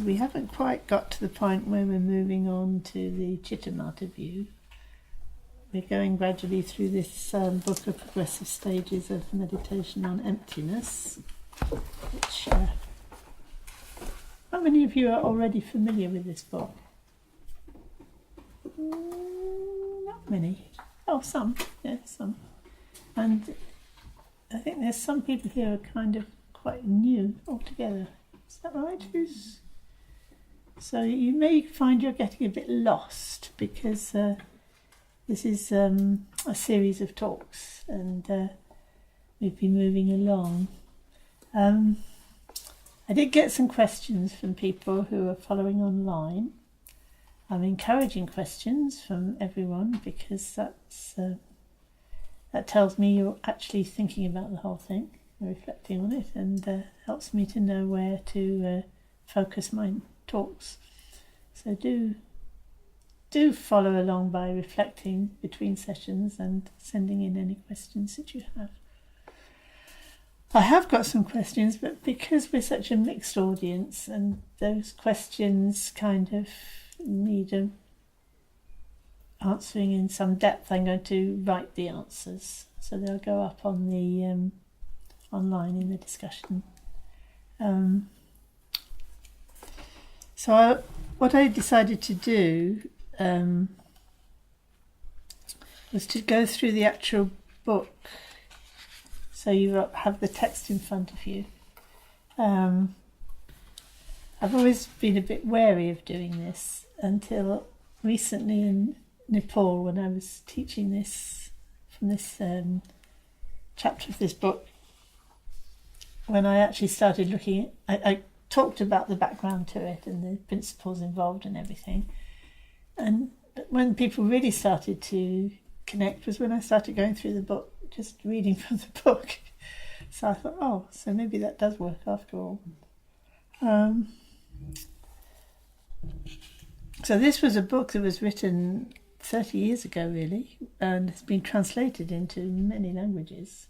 we haven't quite got to the point where we're moving on to the Chittamata view. We're going gradually through this book of progressive stages of meditation on emptiness, which how many of you are already familiar with this book? Not many. Oh, some. Yeah, some. And I think there's some people here who are kind of quite new altogether. Is that right? So you may find you're getting a bit lost because this is a series of talks and we've been moving along. I did get some questions from people who are following online. I'm encouraging questions from everyone because that tells me you're actually thinking about the whole thing, reflecting on it, and helps me to know where to focus my talks. So do follow along by reflecting between sessions and sending in any questions that you have. I have got some questions, but because we're such a mixed audience and those questions kind of need answering in some depth, I'm going to write the answers. So they'll go up on the online in the discussion. What I decided to do was to go through the actual book, so you have the text in front of you. I've always been a bit wary of doing this until recently in Nepal, when I was teaching this from this chapter of this book. When I actually started looking, I talked about the background to it and the principles involved and everything. And when people really started to connect was when I started going through the book, just reading from the book. So I thought, oh, so maybe that does work after all. So this was a book that was written 30 years ago, really, and it's been translated into many languages.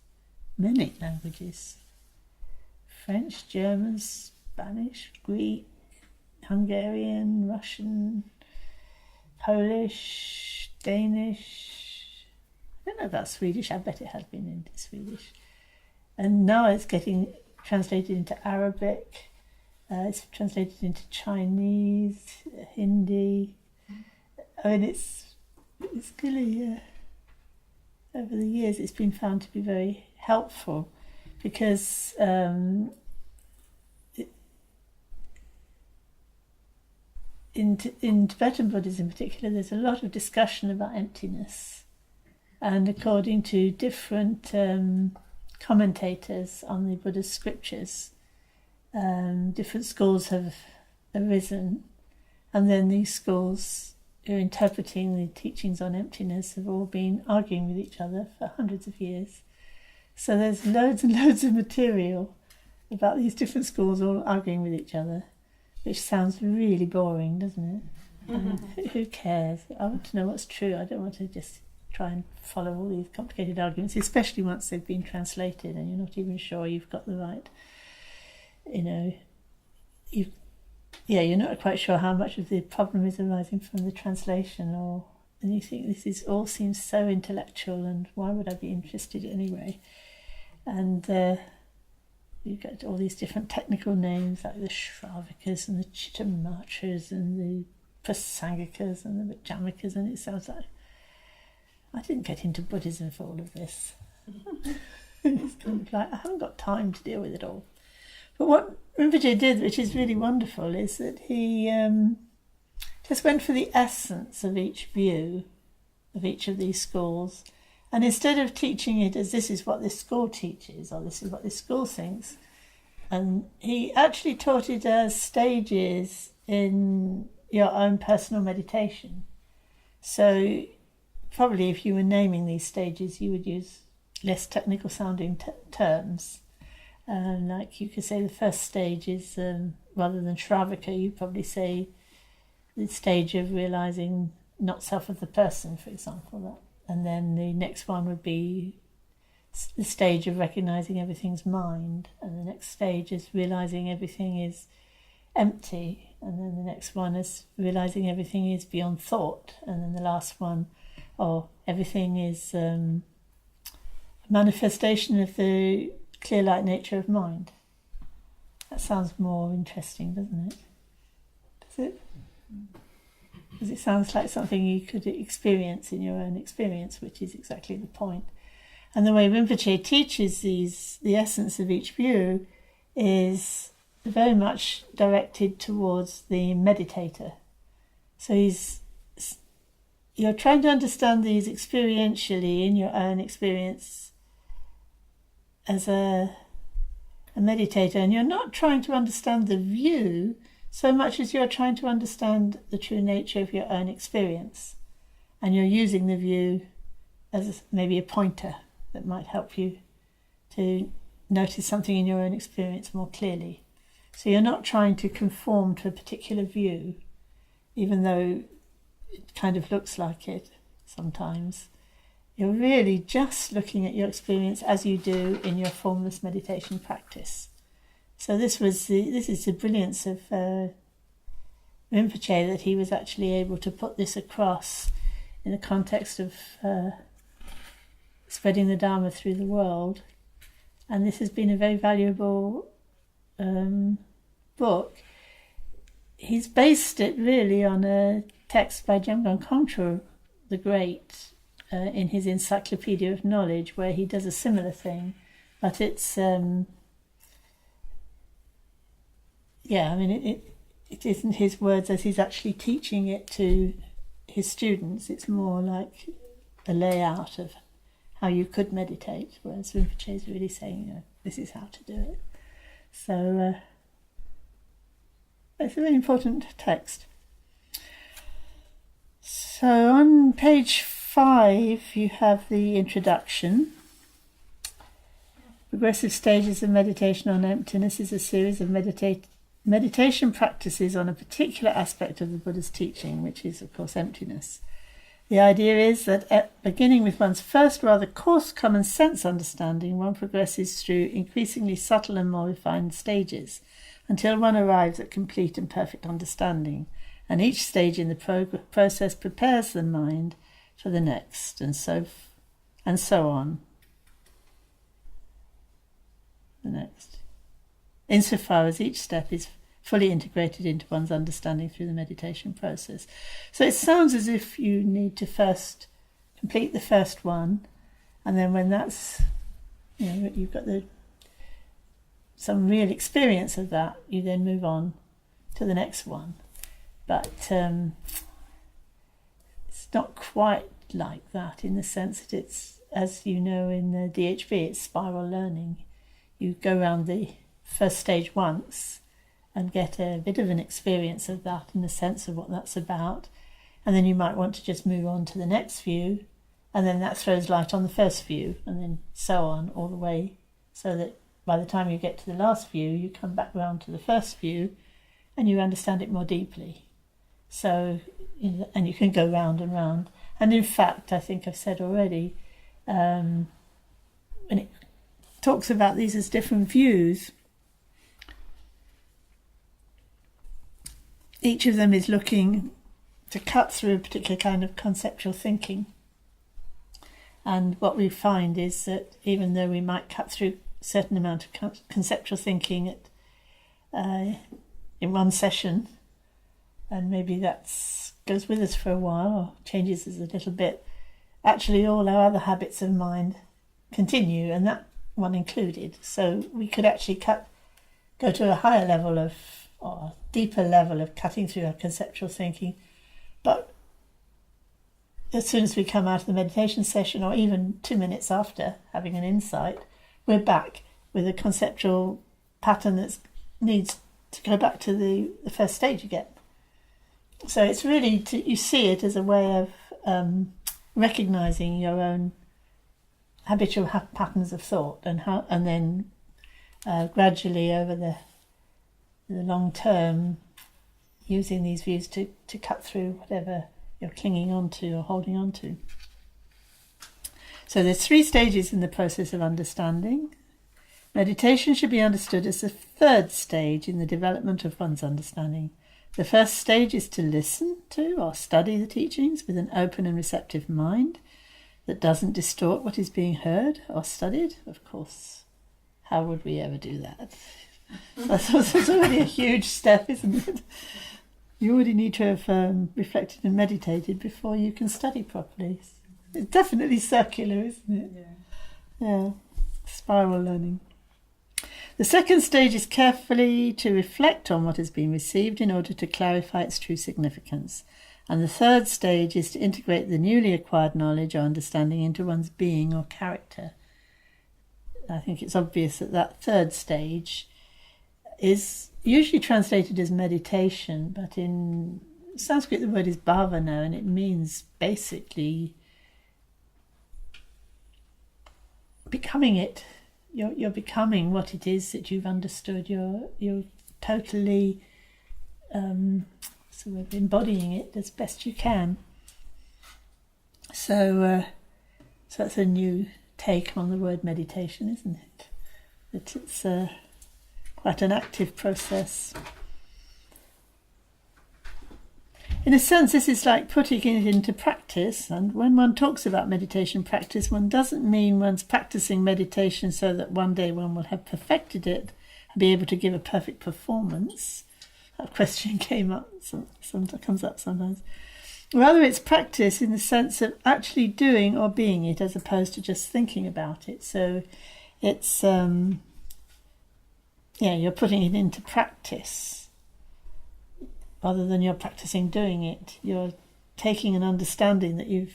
French, German, Spanish, Greek, Hungarian, Russian, Polish, Danish. I don't know about Swedish. I bet it has been into Swedish. And now it's getting translated into Arabic. It's translated into Chinese, Hindi. I mean, it's really, over the years, it's been found to be very helpful because in Tibetan Buddhism in particular, there's a lot of discussion about emptiness. And according to different commentators on the Buddha's scriptures, different schools have arisen, and then these schools who are interpreting the teachings on emptiness have all been arguing with each other for hundreds of years. So there's loads and loads of material about these different schools all arguing with each other, which sounds really boring, doesn't it? Who cares? I want to know what's true. I don't want to just try and follow all these complicated arguments, especially once they've been translated and you're not even sure you've got the right, you're not quite sure how much of the problem is arising from the translation, and you think this all seems so intellectual and why would I be interested anyway? And you've got all these different technical names like the Shravakas and the Chittamatras and the Prasangikas and the Vajramikas, and it sounds like I didn't get into Buddhism for all of this. It's kind of like I haven't got time to deal with it all. But what Rinpoche did, which is really wonderful, is that he just went for the essence of each view of each of these schools, and instead of teaching it as this is what this school teaches or this is what this school thinks, and he actually taught it as stages in your own personal meditation. So probably if you were naming these stages, you would use less technical sounding terms. Like you could say the first stage is, rather than Shravaka, you probably say the stage of realising not self of the person, for example. And then the next one would be the stage of recognising everything's mind. And the next stage is realising everything is empty, and then the next one is realizing everything is beyond thought, and then the last one, everything is a manifestation of the clear light nature of mind. That sounds more interesting, doesn't it? Does it? Because it sounds like something you could experience in your own experience, which is exactly the point. And the way Rinpoche teaches the essence of each view is very much directed towards the meditator. So you're trying to understand these experientially in your own experience as a meditator, and you're not trying to understand the view so much as you're trying to understand the true nature of your own experience, and you're using the view as maybe a pointer that might help you to notice something in your own experience more clearly. So you're not trying to conform to a particular view, even though it kind of looks like it sometimes. You're really just looking at your experience as you do in your formless meditation practice. So this is the brilliance of Rinpoche, that he was actually able to put this across in the context of spreading the Dharma through the world. And this has been a very valuable book. He's based it really on a text by Jamgon Kongtrul the Great in his Encyclopedia of Knowledge, where he does a similar thing, but it's it isn't his words as he's actually teaching it to his students. It's more like a layout of how you could meditate, whereas Rinpoche is really saying, this is how to do it. So it's a very important text. So on page 5 you have the introduction. Progressive Stages of Meditation on Emptiness is a series of meditation practices on a particular aspect of the Buddha's teaching, which is, of course, emptiness. The idea is that beginning with one's first rather coarse common sense understanding, one progresses through increasingly subtle and more refined stages until one arrives at complete and perfect understanding, and each stage in the process prepares the mind for the next, and so on. The next. Insofar as each step is fully integrated into one's understanding through the meditation process. So it sounds as if you need to first complete the first one, and then when that's, you've got some real experience of that, you then move on to the next one. But it's not quite like that, in the sense that it's, as you know, in the DHB, it's spiral learning. You go around the first stage once and get a bit of an experience of that and a sense of what that's about, and then you might want to just move on to the next view, and then that throws light on the first view, and then so on all the way, so that by the time you get to the last view you come back round to the first view and you understand it more deeply. So, and you can go round and round. And in fact, I think I've said already, when it talks about these as different views, each of them is looking to cut through a particular kind of conceptual thinking. And what we find is that even though we might cut through a certain amount of conceptual thinking in one session, and maybe that goes with us for a while or changes us a little bit, actually all our other habits of mind continue, and that one included. So we could actually go to a higher level of, or a deeper level of cutting through our conceptual thinking. But as soon as we come out of the meditation session, or even 2 minutes after having an insight, we're back with a conceptual pattern that needs to go back to the first stage again. So it's really, you see it as a way of recognising your own habitual patterns of thought, and then gradually over the long term, using these views to cut through whatever you're clinging on to or holding on to. So there's 3 stages in the process of understanding. Meditation should be understood as the third stage in the development of one's understanding. The first stage is to listen to or study the teachings with an open and receptive mind that doesn't distort what is being heard or studied. Of course, how would we ever do that? That's already a huge step, isn't it? You already need to have reflected and meditated before you can study properly. It's definitely circular, isn't it? Yeah. Spiral learning. The second stage is carefully to reflect on what has been received in order to clarify its true significance. And the third stage is to integrate the newly acquired knowledge or understanding into one's being or character. I think it's obvious that third stage is usually translated as meditation, but in Sanskrit the word is bhavana, and it means basically becoming it. You're becoming what it is that you've understood. You're totally sort of embodying it as best you can. So that's a new take on the word meditation, isn't it? That it's quite an active process. In a sense, this is like putting it into practice, and when one talks about meditation practice, one doesn't mean one's practicing meditation so that one day one will have perfected it and be able to give a perfect performance. That question comes up sometimes. Rather, it's practice in the sense of actually doing or being it as opposed to just thinking about it. So it's, you're putting it into practice. Rather than you're practicing doing it, you're taking an understanding that you've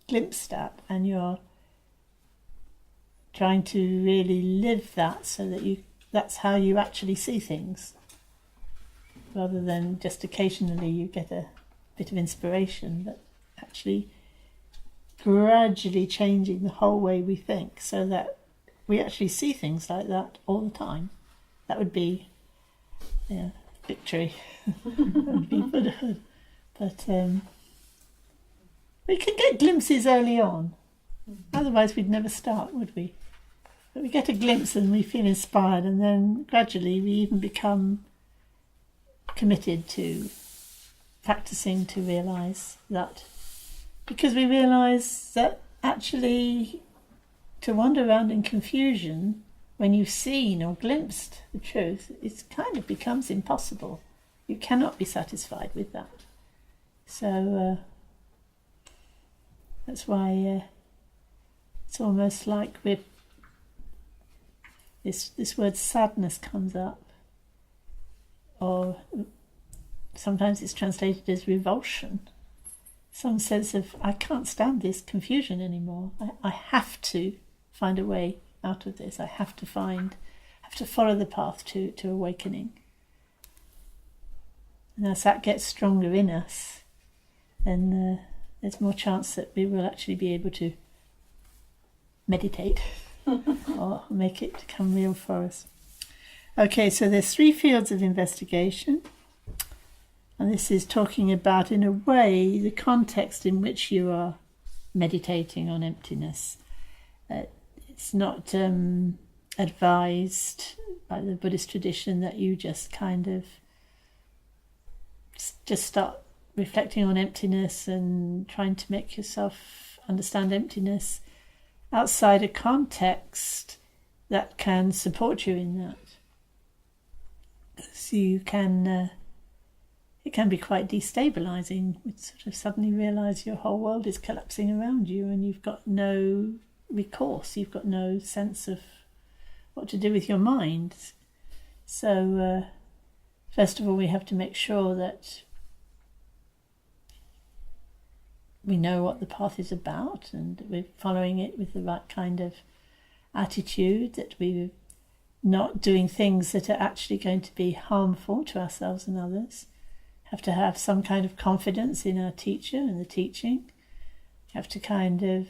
glimpsed at and you're trying to really live that so that that's how you actually see things. Rather than just occasionally you get a bit of inspiration, but actually gradually changing the whole way we think so that we actually see things like that all the time. That would be victory. That would be Buddhahood. But we can get glimpses early on. Otherwise we'd never start, would we? But we get a glimpse and we feel inspired, and then gradually we even become committed to practicing to realise that. Because we realise that actually to wander around in confusion when you've seen or glimpsed the truth, it kind of becomes impossible. You cannot be satisfied with that. So that's why it's almost like this word sadness comes up, or sometimes it's translated as revulsion. Some sense of, I can't stand this confusion anymore. I have to find a way out of this. I have to follow the path to awakening. And as that gets stronger in us, then there's more chance that we will actually be able to meditate or make it become real for us. Okay, so there's 3 fields of investigation, and this is talking about, in a way, the context in which you are meditating on emptiness. It's not advised by the Buddhist tradition that you just kind of just start reflecting on emptiness and trying to make yourself understand emptiness outside a context that can support you in that. So you can, it can be quite destabilising. You sort of suddenly realise your whole world is collapsing around you and you've got no recourse, you've got no sense of what to do with your mind. So first of all, we have to make sure that we know what the path is about and that we're following it with the right kind of attitude, that we're not doing things that are actually going to be harmful to ourselves and others. Have to have some kind of confidence in our teacher and the teaching. Have to kind of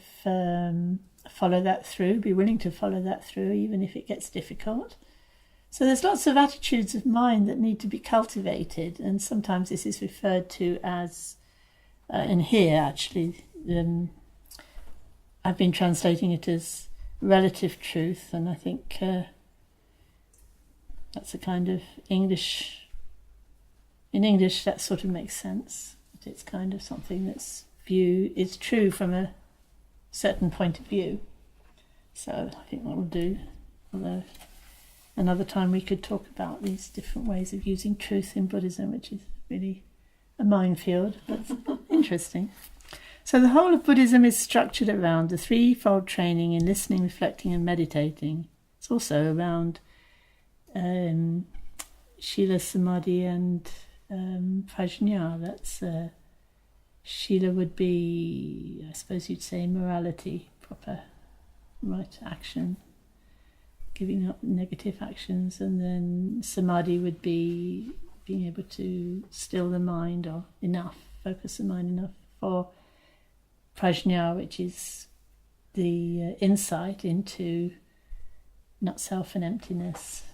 follow that through, be willing to follow that through even if it gets difficult. So there's lots of attitudes of mind that need to be cultivated, and sometimes this is referred to as, in here actually, I've been translating it as relative truth, and I think That's a kind of English. In English, that sort of makes sense. It's kind of something that's is true from a certain point of view. So I think what we'll do, although another time we could talk about these different ways of using truth in Buddhism, which is really a minefield, but interesting. So the whole of Buddhism is structured around the threefold training in listening, reflecting and meditating. It's also around Shila, Samadhi and Prajna. That's Shila would be, I suppose you'd say, morality, proper right action, giving up negative actions, and then Samadhi would be being able to still the mind or focus the mind enough for Prajna, which is the insight into not self and emptiness.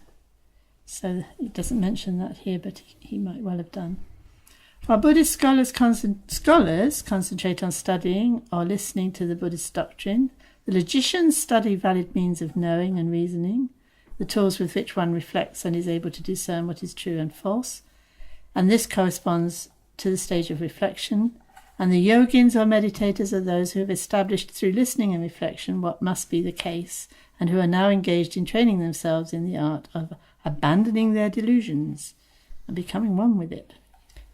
So it doesn't mention that here, but he might well have done. While Buddhist scholars concentrate on studying or listening to the Buddhist doctrine, the logicians study valid means of knowing and reasoning, the tools with which one reflects and is able to discern what is true and false, and this corresponds to the stage of reflection. And the yogins or meditators are those who have established through listening and reflection what must be the case, and who are now engaged in training themselves in the art of abandoning their delusions and becoming one with it.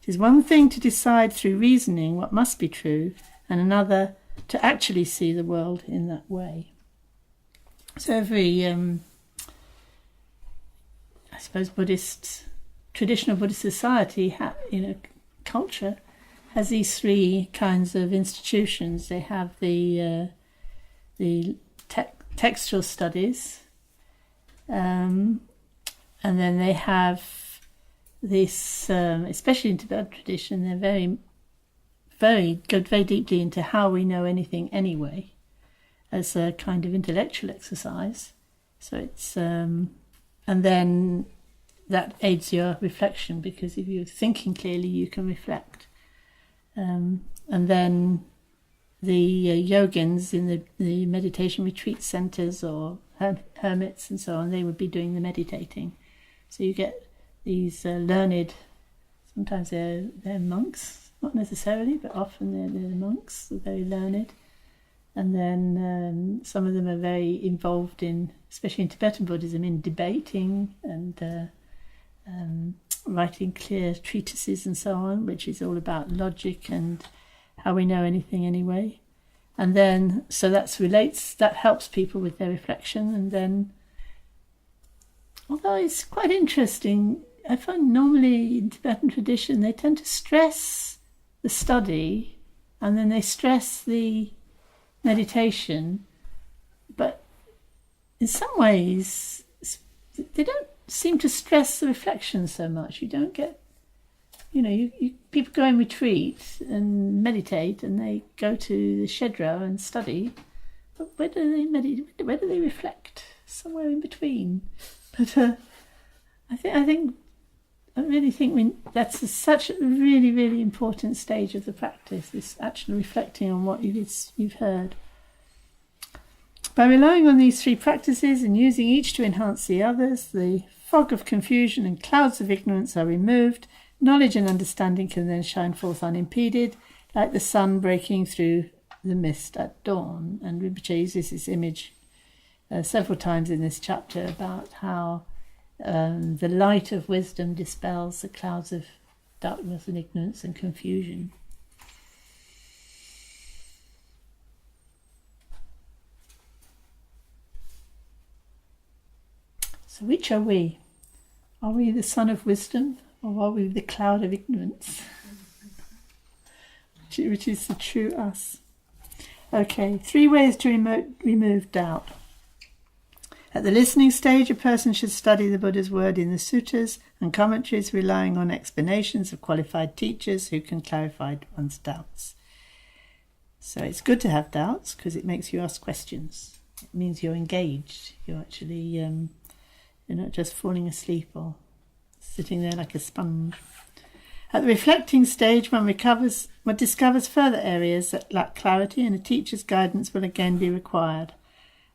It is one thing to decide through reasoning what must be true, and another to actually see the world in that way. So every, I suppose, traditional Buddhist society, culture, has these three kinds of institutions. They have the textual studies, and then they have this, especially in Tibetan tradition, they're go very deeply into how we know anything anyway, as a kind of intellectual exercise. So it's, and then that aids your reflection, because if you're thinking clearly, you can reflect. And then the yogins in the meditation retreat centres or hermits and so on, they would be doing the meditating. So you get these learned, sometimes they're monks, not necessarily, but often they're monks, they're very learned. And then some of them are very involved in, especially in Tibetan Buddhism, in debating and writing clear treatises and so on, which is all about logic and how we know anything anyway. And then, so that helps people with their reflection. And then, although it's quite interesting, I find normally in Tibetan tradition, they tend to stress the study and then they stress the meditation. But in some ways, they don't seem to stress the reflection so much. You don't get, people go and retreat and meditate, and they go to the Shedra and study. But where do they meditate? Where do they reflect? Somewhere in between. But I really think that's such a really, really important stage of the practice. This actually reflecting on what you've heard. By relying on these three practices and using each to enhance the others, the fog of confusion and clouds of ignorance are removed. Knowledge and understanding can then shine forth unimpeded, like the sun breaking through the mist at dawn. And Rinpoche uses this image several times in this chapter about how the light of wisdom dispels the clouds of darkness and ignorance and confusion. So which are we? Are we the sun of wisdom, or are we the cloud of ignorance? Which is the true us. Okay, 3 ways to remove doubt. At the listening stage, a person should study the Buddha's word in the suttas and commentaries, relying on explanations of qualified teachers who can clarify one's doubts. So it's good to have doubts because it makes you ask questions. It means you're engaged. You're actually, you're not just falling asleep or sitting there like a sponge. At the reflecting stage, one discovers further areas that lack clarity, and a teacher's guidance will again be required.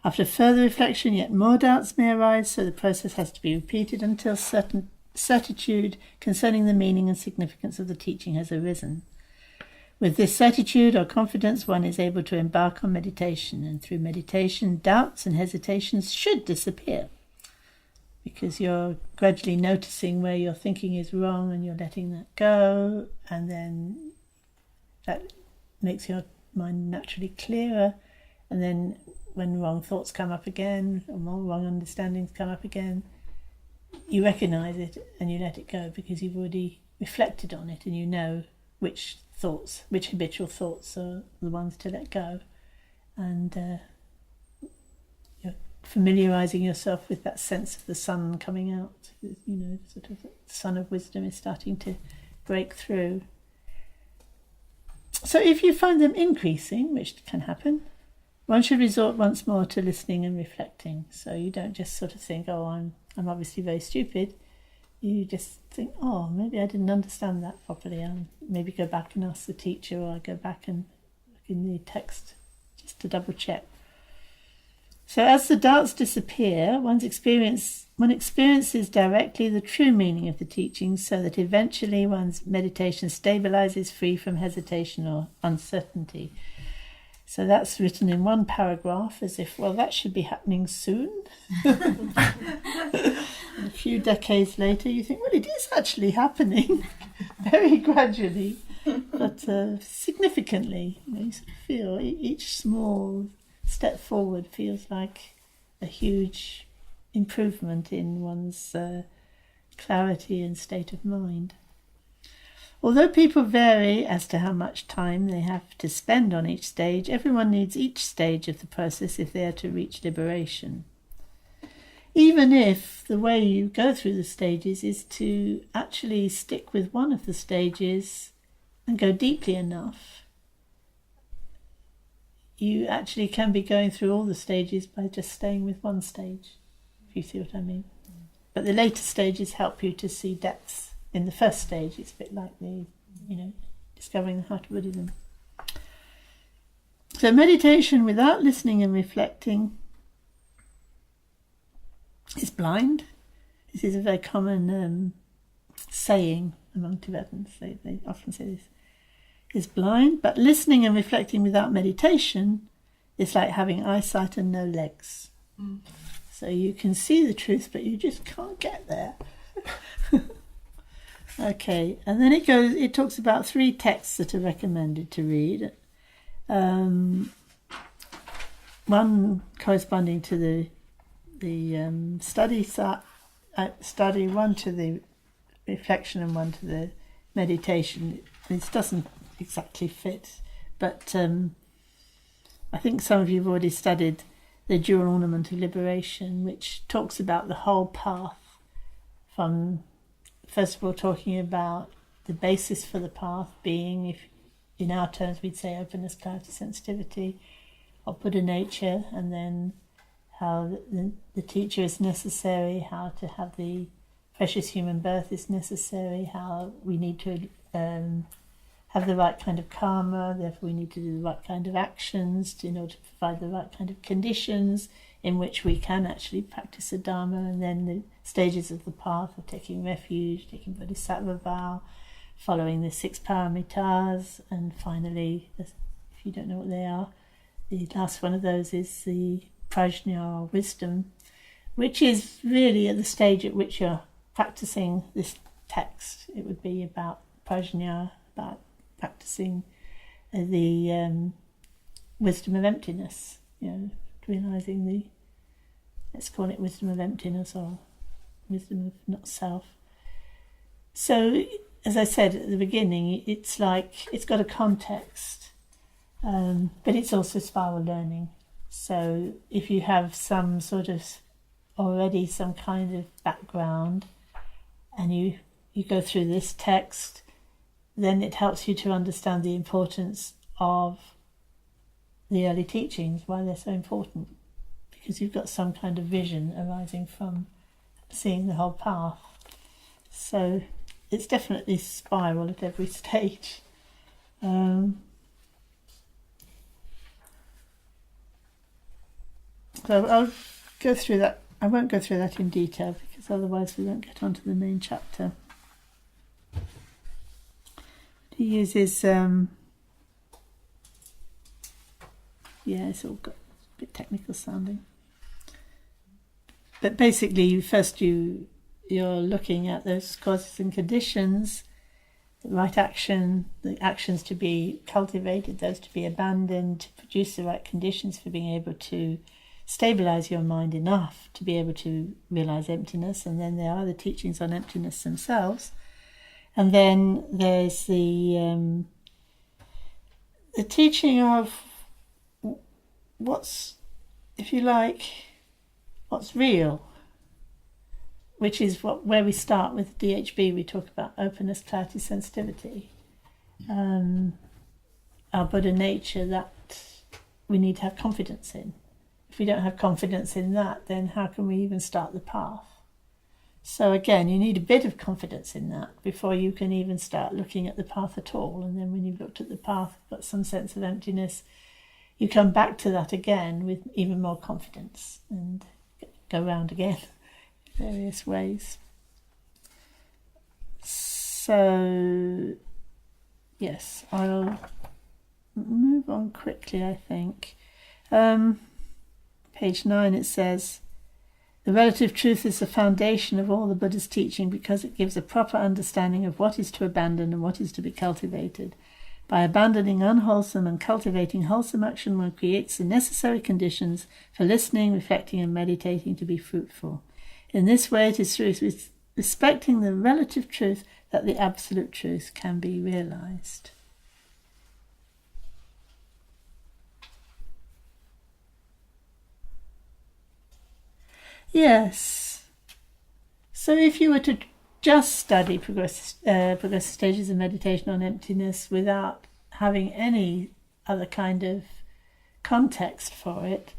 After further reflection, yet more doubts may arise, so the process has to be repeated until certain certitude concerning the meaning and significance of the teaching has arisen. With this certitude or confidence, one is able to embark on meditation, and through meditation, doubts and hesitations should disappear, because you're gradually noticing where your thinking is wrong and you're letting that go, and then that makes your mind naturally clearer. And then when wrong thoughts come up again, or more wrong understandings come up again, you recognise it and you let it go, because you've already reflected on it and you know which habitual thoughts are the ones to let go. And you're familiarising yourself with that sense of the sun coming out. Sort of the sun of wisdom is starting to break through. So if you find them increasing, which can happen, one should resort once more to listening and reflecting. So you don't just sort of think, oh, I'm obviously very stupid. You just think, oh, maybe I didn't understand that properly. I'll maybe go back and ask the teacher, or I go back and look in the text just to double check. So as the doubts disappear, one experiences directly the true meaning of the teaching, so that eventually one's meditation stabilizes, free from hesitation or uncertainty. So that's written in one paragraph, as if, well, that should be happening soon. And a few decades later, you think, well, it is actually happening, very gradually, but significantly. You sort of feel each small step forward feels like a huge improvement in one's clarity and state of mind. Although people vary as to how much time they have to spend on each stage, everyone needs each stage of the process if they are to reach liberation. Even if the way you go through the stages is to actually stick with one of the stages and go deeply enough, you actually can be going through all the stages by just staying with one stage, if you see what I mean. But the later stages help you to see depths. In the first stage, it's a bit like discovering the heart of Buddhism. So meditation without listening and reflecting is blind. This is a very common saying among Tibetans. They often say this. Is blind, but listening and reflecting without meditation is like having eyesight and no legs. So you can see the truth, but you just can't get there. Okay, and then it talks about 3 texts that are recommended to read. One corresponding to the study, one to the reflection and one to the meditation. This doesn't exactly fit, but I think some of you have already studied the Dual Ornament of Liberation, which talks about the whole path, from first of all talking about the basis for the path being, if in our terms we'd say openness, clarity, sensitivity, or Buddha nature, and then how the teacher is necessary, how to have the precious human birth is necessary, how we need to have the right kind of karma, therefore we need to do the right kind of actions in order to provide the right kind of conditions in which we can actually practice the Dharma, and then the stages of the path of taking refuge, taking Bodhisattva vow, following the 6 paramitas, and finally, if you don't know what they are, the last one of those is the prajna, or wisdom, which is really at the stage at which you're practicing this text. It would be about prajna, about practicing the wisdom of emptiness, realising the, let's call it wisdom of emptiness, or wisdom of not self. So, as I said at the beginning, it's like it's got a context, but it's also spiral learning. So if you have some sort of already some kind of background and you go through this text, then it helps you to understand the importance of the early teachings, why they're so important, because you've got some kind of vision arising from seeing the whole path. So it's definitely spiral at every stage. So I'll go through that. I won't go through that in detail because otherwise we won't get onto the main chapter. He uses, it's all got a bit technical sounding. But basically, first you're looking at those causes and conditions, the right action, the actions to be cultivated, those to be abandoned, to produce the right conditions for being able to stabilize your mind enough to be able to realize emptiness. And then there are the teachings on emptiness themselves. And then there's the teaching of what's, if you like, what's real, which is where we start with DHB. We talk about openness, clarity, sensitivity, our Buddha nature that we need to have confidence in. If we don't have confidence in that, then how can we even start the path? So again, you need a bit of confidence in that before you can even start looking at the path at all. And then when you've looked at the path, got some sense of emptiness, you come back to that again with even more confidence and go round again in various ways. So, yes, I'll move on quickly, I think. Page 9, it says, the relative truth is the foundation of all the Buddha's teaching because it gives a proper understanding of what is to abandon and what is to be cultivated. By abandoning unwholesome and cultivating wholesome action, one creates the necessary conditions for listening, reflecting and meditating to be fruitful. In this way, it is through respecting the relative truth that the absolute truth can be realized. Yes. So if you were to just study progressive stages of meditation on emptiness without having any other kind of context for it,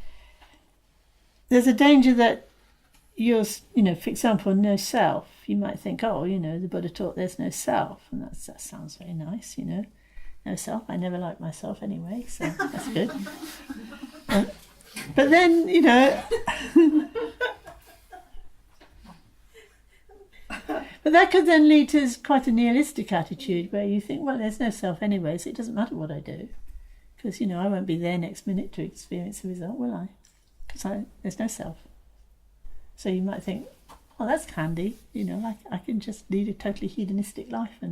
there's a danger that you're, for example, no self. You might think, the Buddha taught there's no self, and that sounds very nice, no self. I never liked myself anyway, so that's good. But then, but that could then lead to quite a nihilistic attitude where you think, well, there's no self anyway, so it doesn't matter what I do. Because, I won't be there next minute to experience the result, will I? Because there's no self. So you might think, well, that's handy, I can just lead a totally hedonistic life.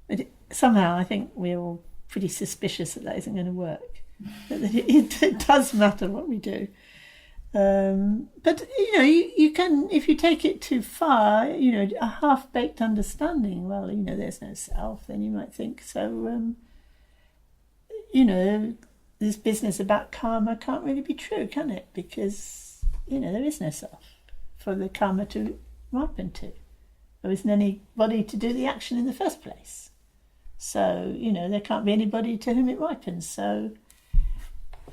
But somehow I think we're all pretty suspicious that isn't going to work. That it does matter what we do. But you can, if you take it too far, a half-baked understanding, well, there's no self, then you might think, so, this business about karma can't really be true, can it? Because, there is no self for the karma to ripen to. There isn't anybody to do the action in the first place. So, there can't be anybody to whom it ripens. So,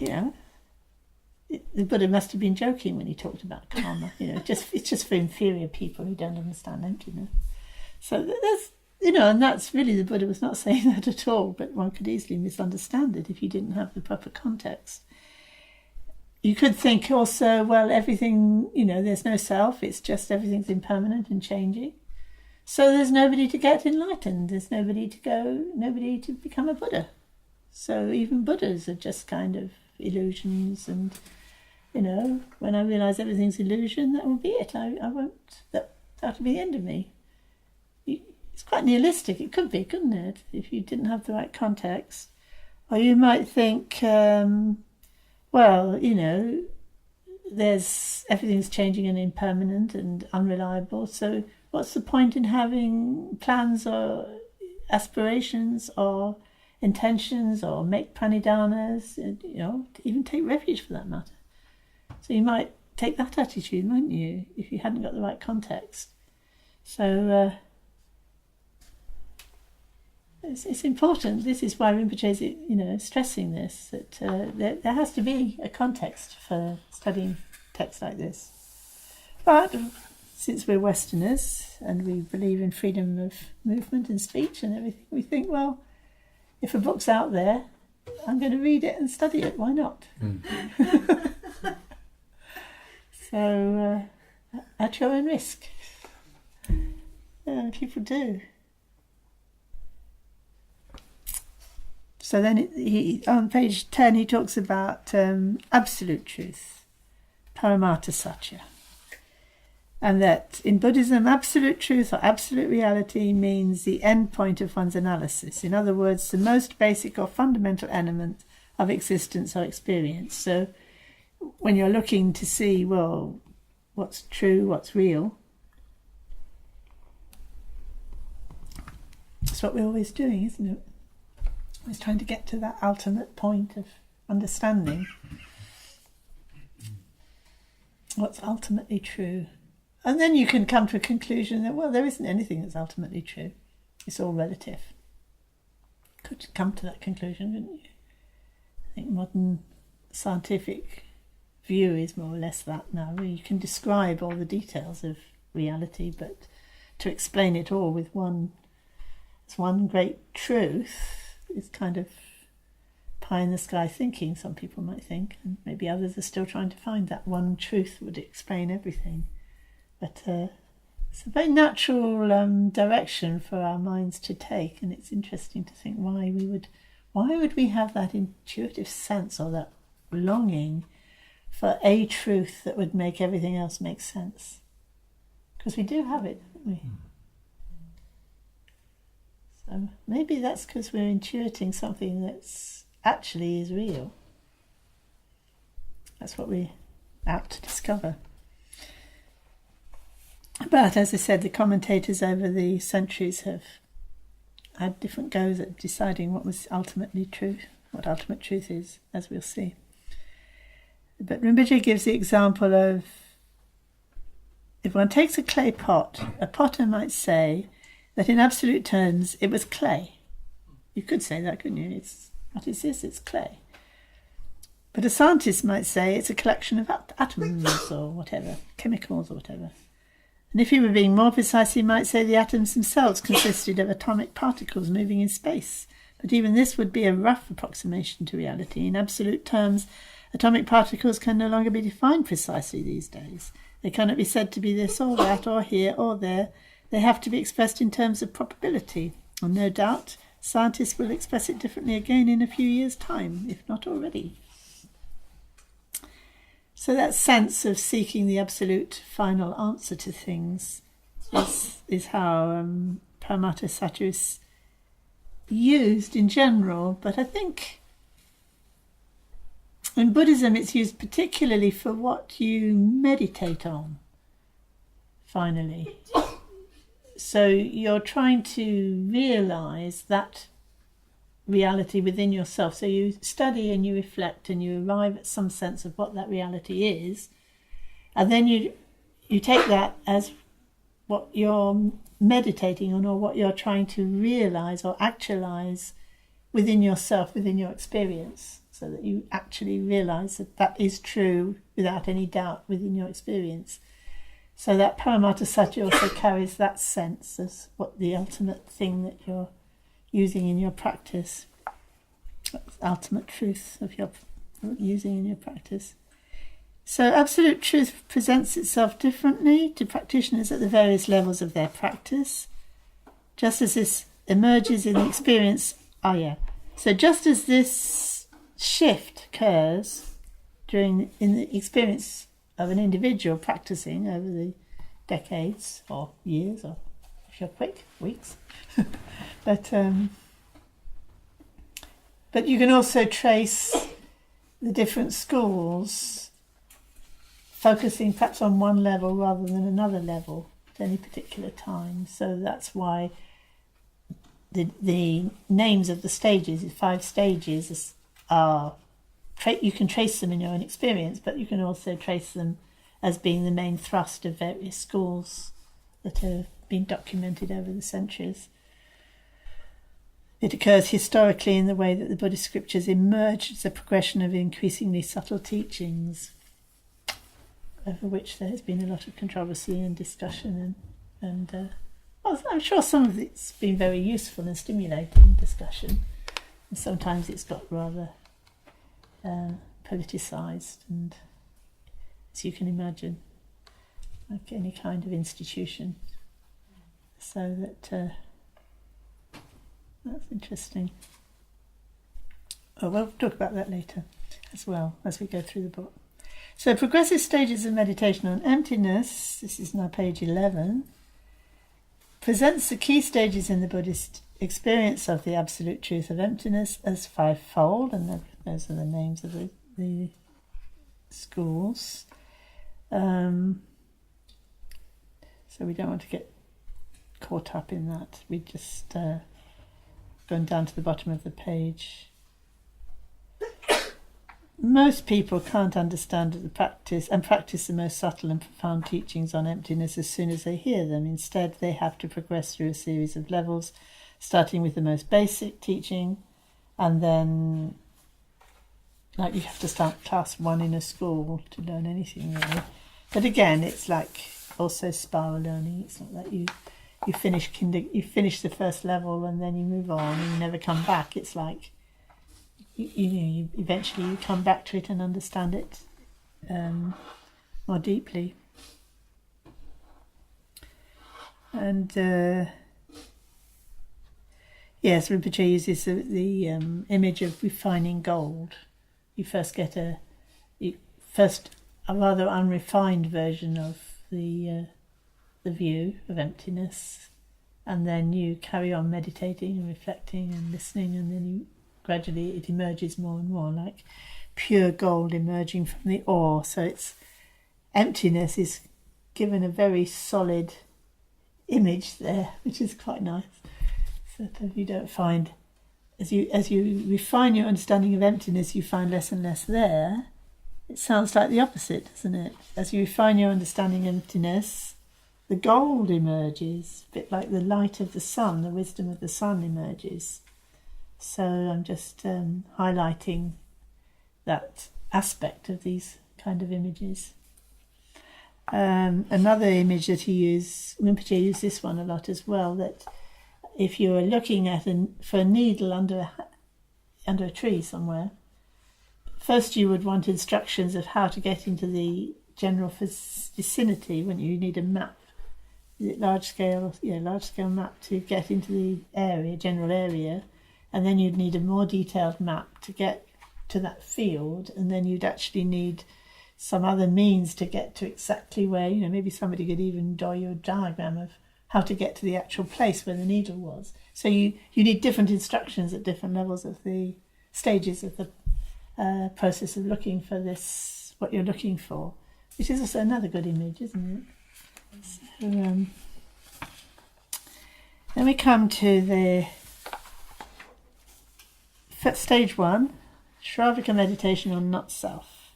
the Buddha must have been joking when he talked about karma. It's just for inferior people who don't understand emptiness. So there's, and that's really, the Buddha was not saying that at all, but one could easily misunderstand it if you didn't have the proper context. You could think also, well, everything, there's no self, it's just everything's impermanent and changing. So there's nobody to get enlightened, there's nobody to become a Buddha. So even Buddhas are just kind of illusions, and when I realise everything's illusion, that will be it. I won't. That'll be the end of me. It's quite nihilistic. It could be, couldn't it? If you didn't have the right context, or you might think, there's everything's changing and impermanent and unreliable. So what's the point in having plans or aspirations or intentions or make pranidhanas, to even take refuge for that matter. So you might take that attitude, mightn't you, if you hadn't got the right context. So it's important. This is why Rinpoche is, stressing this, that there has to be a context for studying texts like this. But since we're Westerners and we believe in freedom of movement and speech and everything, we think, well, if a book's out there, I'm going to read it and study it. Why not? So, at your own risk. Yeah, people do. So then on page 10 he talks about absolute truth, Paramata Satya. And that in Buddhism, absolute truth or absolute reality means the end point of one's analysis. In other words, the most basic or fundamental element of existence or experience. So when you're looking to see, well, what's true, what's real, that's what we're always doing, isn't it? Always trying to get to that ultimate point of understanding what's ultimately true. And then you can come to a conclusion that, well, there isn't anything that's ultimately true. It's all relative. Could come to that conclusion, couldn't you? I think modern scientific view is more or less that now. You can describe all the details of reality, but to explain it all with one great truth is kind of pie in the sky thinking, some people might think, and maybe others are still trying to find that one truth would explain everything. But it's a very natural direction for our minds to take, and it's interesting to think why would we have that intuitive sense or that longing for a truth that would make everything else make sense? Because we do have it, don't we? So maybe that's because we're intuiting something that's actually is real. That's what we're out to discover. But as I said, the commentators over the centuries have had different goes at deciding what was ultimately true, what ultimate truth is, as we'll see. But Rinpoche gives the example of, if one takes a clay pot, a potter might say that in absolute terms it was clay. You could say that, couldn't you? What is this? It's clay. But a scientist might say it's a collection of atoms or whatever, chemicals or whatever. And if he were being more precise, he might say the atoms themselves consisted of atomic particles moving in space. But even this would be a rough approximation to reality. In absolute terms, atomic particles can no longer be defined precisely these days. They cannot be said to be this or that or here or there. They have to be expressed in terms of probability. And no doubt, scientists will express it differently again in a few years' time, if not already. So that sense of seeking the absolute final answer to things is how Paramata Satya is used in general. But I think in Buddhism it's used particularly for what you meditate on, finally. So you're trying to realise that reality within yourself. So you study and you reflect and you arrive at some sense of what that reality is, and then you take that as what you're meditating on or what you're trying to realise or actualise within yourself, within your experience, so that you actually realise that that is true without any doubt within your experience. So that Paramata Satya also carries that sense as what the ultimate thing that you're using in your practice, ultimate truth of your using in your practice. So absolute truth presents itself differently to practitioners at the various levels of their practice, just as this emerges in the experience. So just as this shift occurs in the experience of an individual practicing over the decades or years, or if you're quick, weeks. But you can also trace the different schools focusing perhaps on one level rather than another level at any particular time. So that's why the names of the stages, the 5 stages, are you can trace them in your own experience, but you can also trace them as being the main thrust of various schools that have been documented over the centuries. It occurs historically in the way that the Buddhist scriptures emerge as a progression of increasingly subtle teachings, over which there has been a lot of controversy and discussion, and well, I'm sure some of it's been very useful and stimulating discussion, and sometimes it's got rather politicised and as you can imagine, like any kind of institution. So that that's interesting. Oh, we'll talk about that later as well as we go through the book. So progressive stages of meditation on emptiness, this is now page 11, presents the key stages in the Buddhist experience of the absolute truth of emptiness as fivefold, and those are the names of the schools. So we don't want to get caught up in that. We just gone down to the bottom of the page. Most people can't understand the practice the most subtle and profound teachings on emptiness as soon as they hear them. Instead, they have to progress through a series of levels, starting with the most basic teaching, and then, like, you have to start class 1 in a school to learn anything really. But again, it's like also spiral learning. It's not that you finish the first level and then you move on and you never come back. It's like you eventually you come back to it and understand it more deeply. And yes, Rinpoche uses the image of refining gold. You first get a rather unrefined version of the view of emptiness, and then you carry on meditating and reflecting and listening, and then gradually it emerges more and more like pure gold emerging from the ore. So it's emptiness is given a very solid image there, which is quite nice. So that you don't find, as you refine your understanding of emptiness, you find less and less there. It sounds like the opposite, doesn't it? As you refine your understanding of emptiness, the gold emerges, a bit like the light of the sun, the wisdom of the sun emerges. So I'm just highlighting that aspect of these kind of images. Another image that Rinpoche used this one a lot as well, that if you are looking at for a needle under a tree somewhere, first you would want instructions of how to get into the general vicinity when you need a map, large scale map to get into the general area, and then you'd need a more detailed map to get to that field, and then you'd actually need some other means to get to exactly where, maybe somebody could even draw you a diagram of how to get to the actual place where the needle was. So you need different instructions at different levels of the stages of the process of looking for what you're looking for, which is also another good image, isn't it? So, then we come to the stage 1, Shravaka meditation on not self.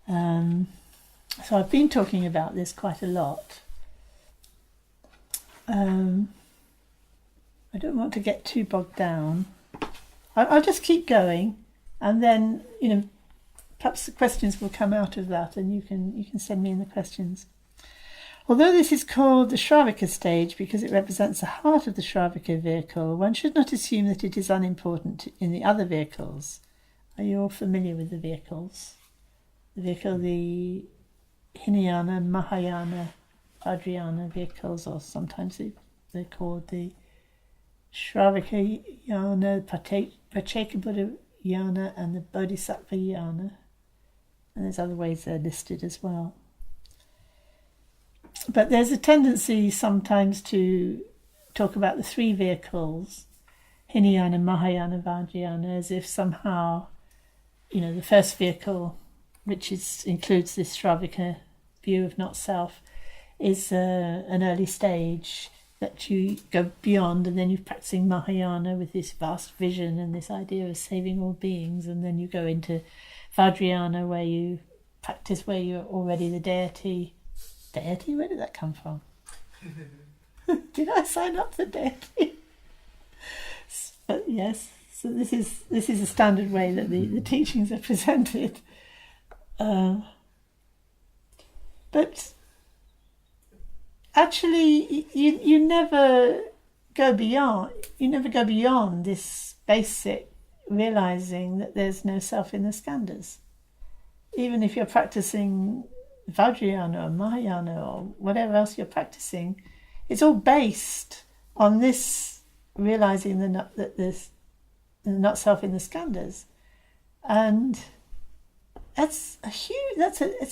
So I've been talking about this quite a lot. I don't want to get too bogged down. I'll just keep going, and then perhaps the questions will come out of that, and you can send me in the questions. Although this is called the Shravaka stage because it represents the heart of the Shravaka vehicle, one should not assume that it is unimportant in the other vehicles. Are you all familiar with the vehicles? The Hinayana, Mahayana, Vajrayana vehicles, or sometimes they're called the Shravaka Yana, Paccekabuddha Yana, and the Bodhisattva Yana. And there's other ways they're listed as well. But there's a tendency sometimes to talk about the 3 vehicles, Hinayana, Mahayana, Vajrayana, as if somehow, the first vehicle, which includes this Shravaka view of not self, is an early stage that you go beyond, and then you're practicing Mahayana with this vast vision and this idea of saving all beings, and then you go into Vajrayana where you practice where you're already the deity. Deity? Where did that come from? Did I sign up for deity? But yes, so this is a standard way that the teachings are presented. But actually, you never go beyond this basic realizing that there's no self in the skandhas. even if you're practicing Vajrayana or Mahayana or whatever else you're practicing, it's all based on this realizing that there's the not self in the skandhas, and it's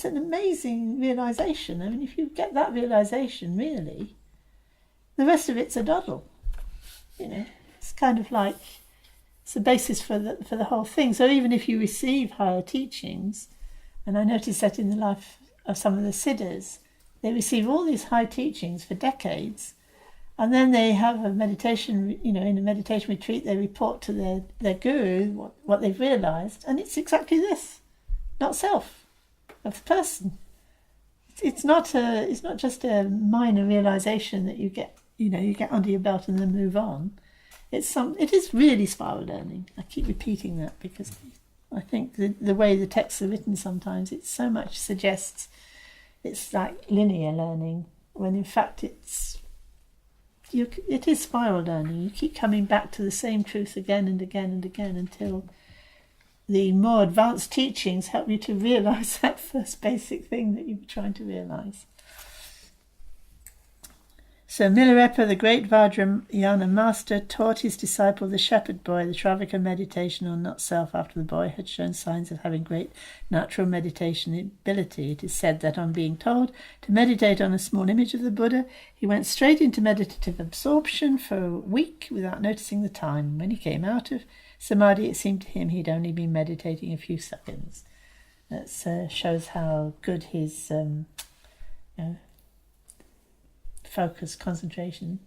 an amazing realization. I mean, if you get that realization, really, the rest of it's a doddle. It's kind of like it's the basis for the whole thing. So even if you receive higher teachings, and I noticed that in the life of some of the siddhas, they receive all these high teachings for decades, and then they have a meditation, in a meditation retreat, they report to their guru what they've realised, and it's exactly this, not self, of the person. It's not just a minor realisation that you get under your belt and then move on. It is really spiral learning. I keep repeating that because I think the way the texts are written sometimes, it so much suggests it's like linear learning, when in fact it is spiral learning. You keep coming back to the same truth again and again and again until the more advanced teachings help you to realise that first basic thing that you were trying to realise. So Milarepa, the great Vajrayana master, taught his disciple, the shepherd boy, the Shravaka meditation on not self after the boy had shown signs of having great natural meditation ability. It is said that on being told to meditate on a small image of the Buddha, he went straight into meditative absorption for a week without noticing the time. When he came out of samadhi, it seemed to him he'd only been meditating a few seconds. That shows how good his focus, concentration,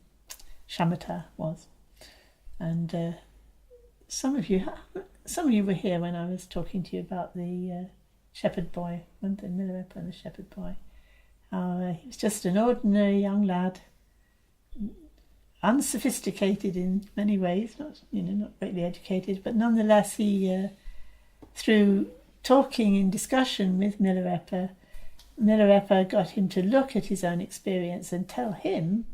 shamatha was. And some of you were here when I was talking to you about the shepherd boy, weren't they? Milarepa and the shepherd boy. He was just an ordinary young lad, unsophisticated in many ways, not greatly educated, but nonetheless he, through talking in discussion with Milarepa got him to look at his own experience and tell him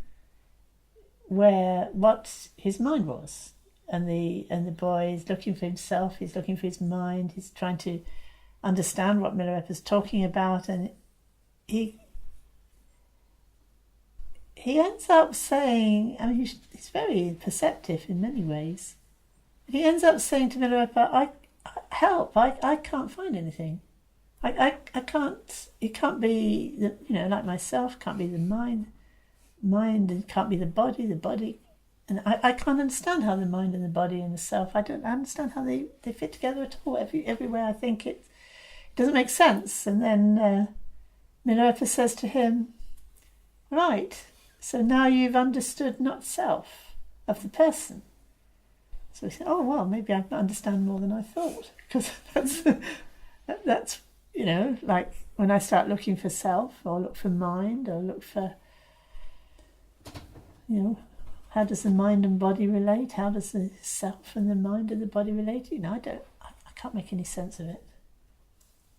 what his mind was. And the boy is looking for himself, he's looking for his mind, he's trying to understand what Milarepa's talking about, and he ends up saying, I mean, he's very perceptive in many ways. He ends up saying to Milarepa, I can't find anything. I can't, it can't be, like myself, can't be the mind, and can't be the body, and I can't understand how the mind and the body and the self, I don't understand how they fit together at all. Everywhere I think it doesn't make sense. And then Milarepa says to him, right, so now you've understood not self of the person. So he said, oh, well, maybe I understand more than I thought, because that's like when I start looking for self, or look for mind, or look for, how does the mind and body relate? How does the self and the mind and the body relate? I can't make any sense of it.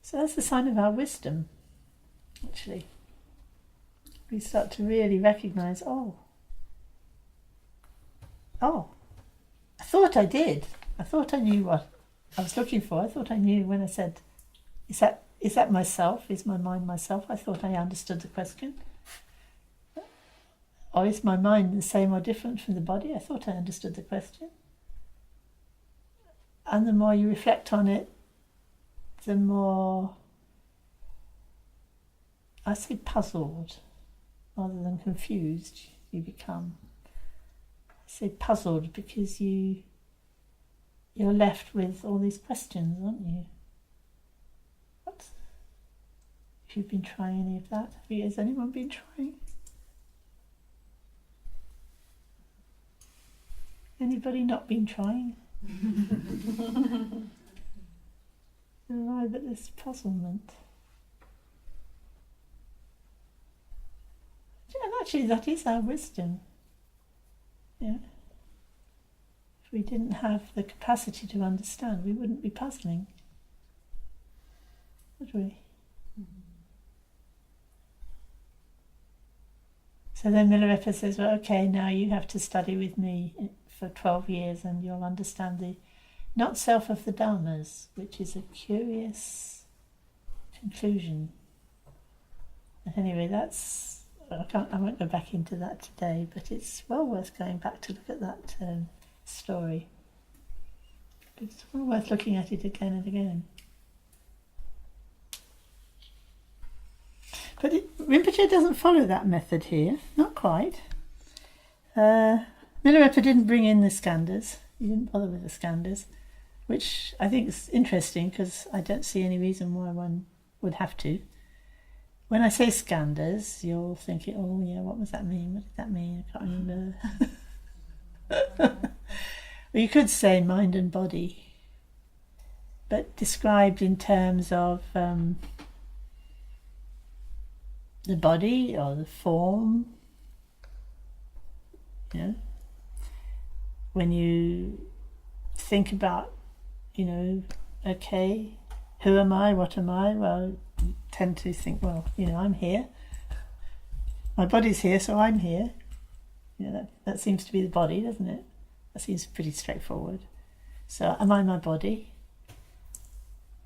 So that's the sign of our wisdom, actually. We start to really recognise, oh, I thought I did. I thought I knew what I was looking for. I thought I knew when I said, is that myself? Is my mind myself? I thought I understood the question. Or is my mind the same or different from the body? I thought I understood the question. And the more you reflect on it, the more, I say puzzled, rather than confused, you become. I say puzzled because you're left with all these questions, aren't you? What? If you've been trying any of that, has anyone been trying? Anybody not been trying? Arrive at this puzzlement. And actually that is our wisdom. Yeah. If we didn't have the capacity to understand, we wouldn't be puzzling, would we? So then Milarepa says, well, okay, now you have to study with me for 12 years and you'll understand the not self of the Dharmas, which is a curious conclusion. And anyway, I won't go back into that today, but it's well worth going back to look at that story. It's well worth looking at it again and again. But Rinpoche doesn't follow that method here, not quite. Milarepa didn't bring in the skandhas. He didn't bother with the skandhas, which I think is interesting because I don't see any reason why one would have to. When I say skandhas, you're thinking, oh yeah, what does that mean? What did that mean? I can't remember. Well, you could say mind and body, but described in terms of the body or the form. You know, when you think about, okay, who am I? What am I? Well, you tend to think, well, I'm here. My body's here, so I'm here. That seems to be the body, doesn't it? That seems pretty straightforward. So, am I my body?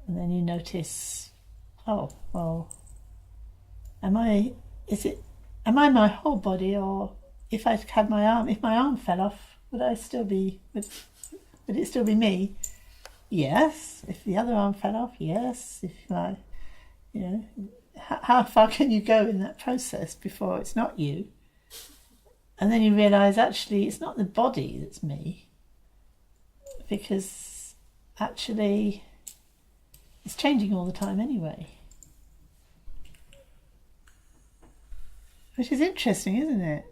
And then you notice, oh, well, am I my whole body, or if I had my arm, if my arm fell off, would it still be me? Yes. If the other arm fell off, yes. If how far can you go in that process before it's not you? And then you realise actually it's not the body that's me, because actually it's changing all the time anyway. Which is interesting, isn't it?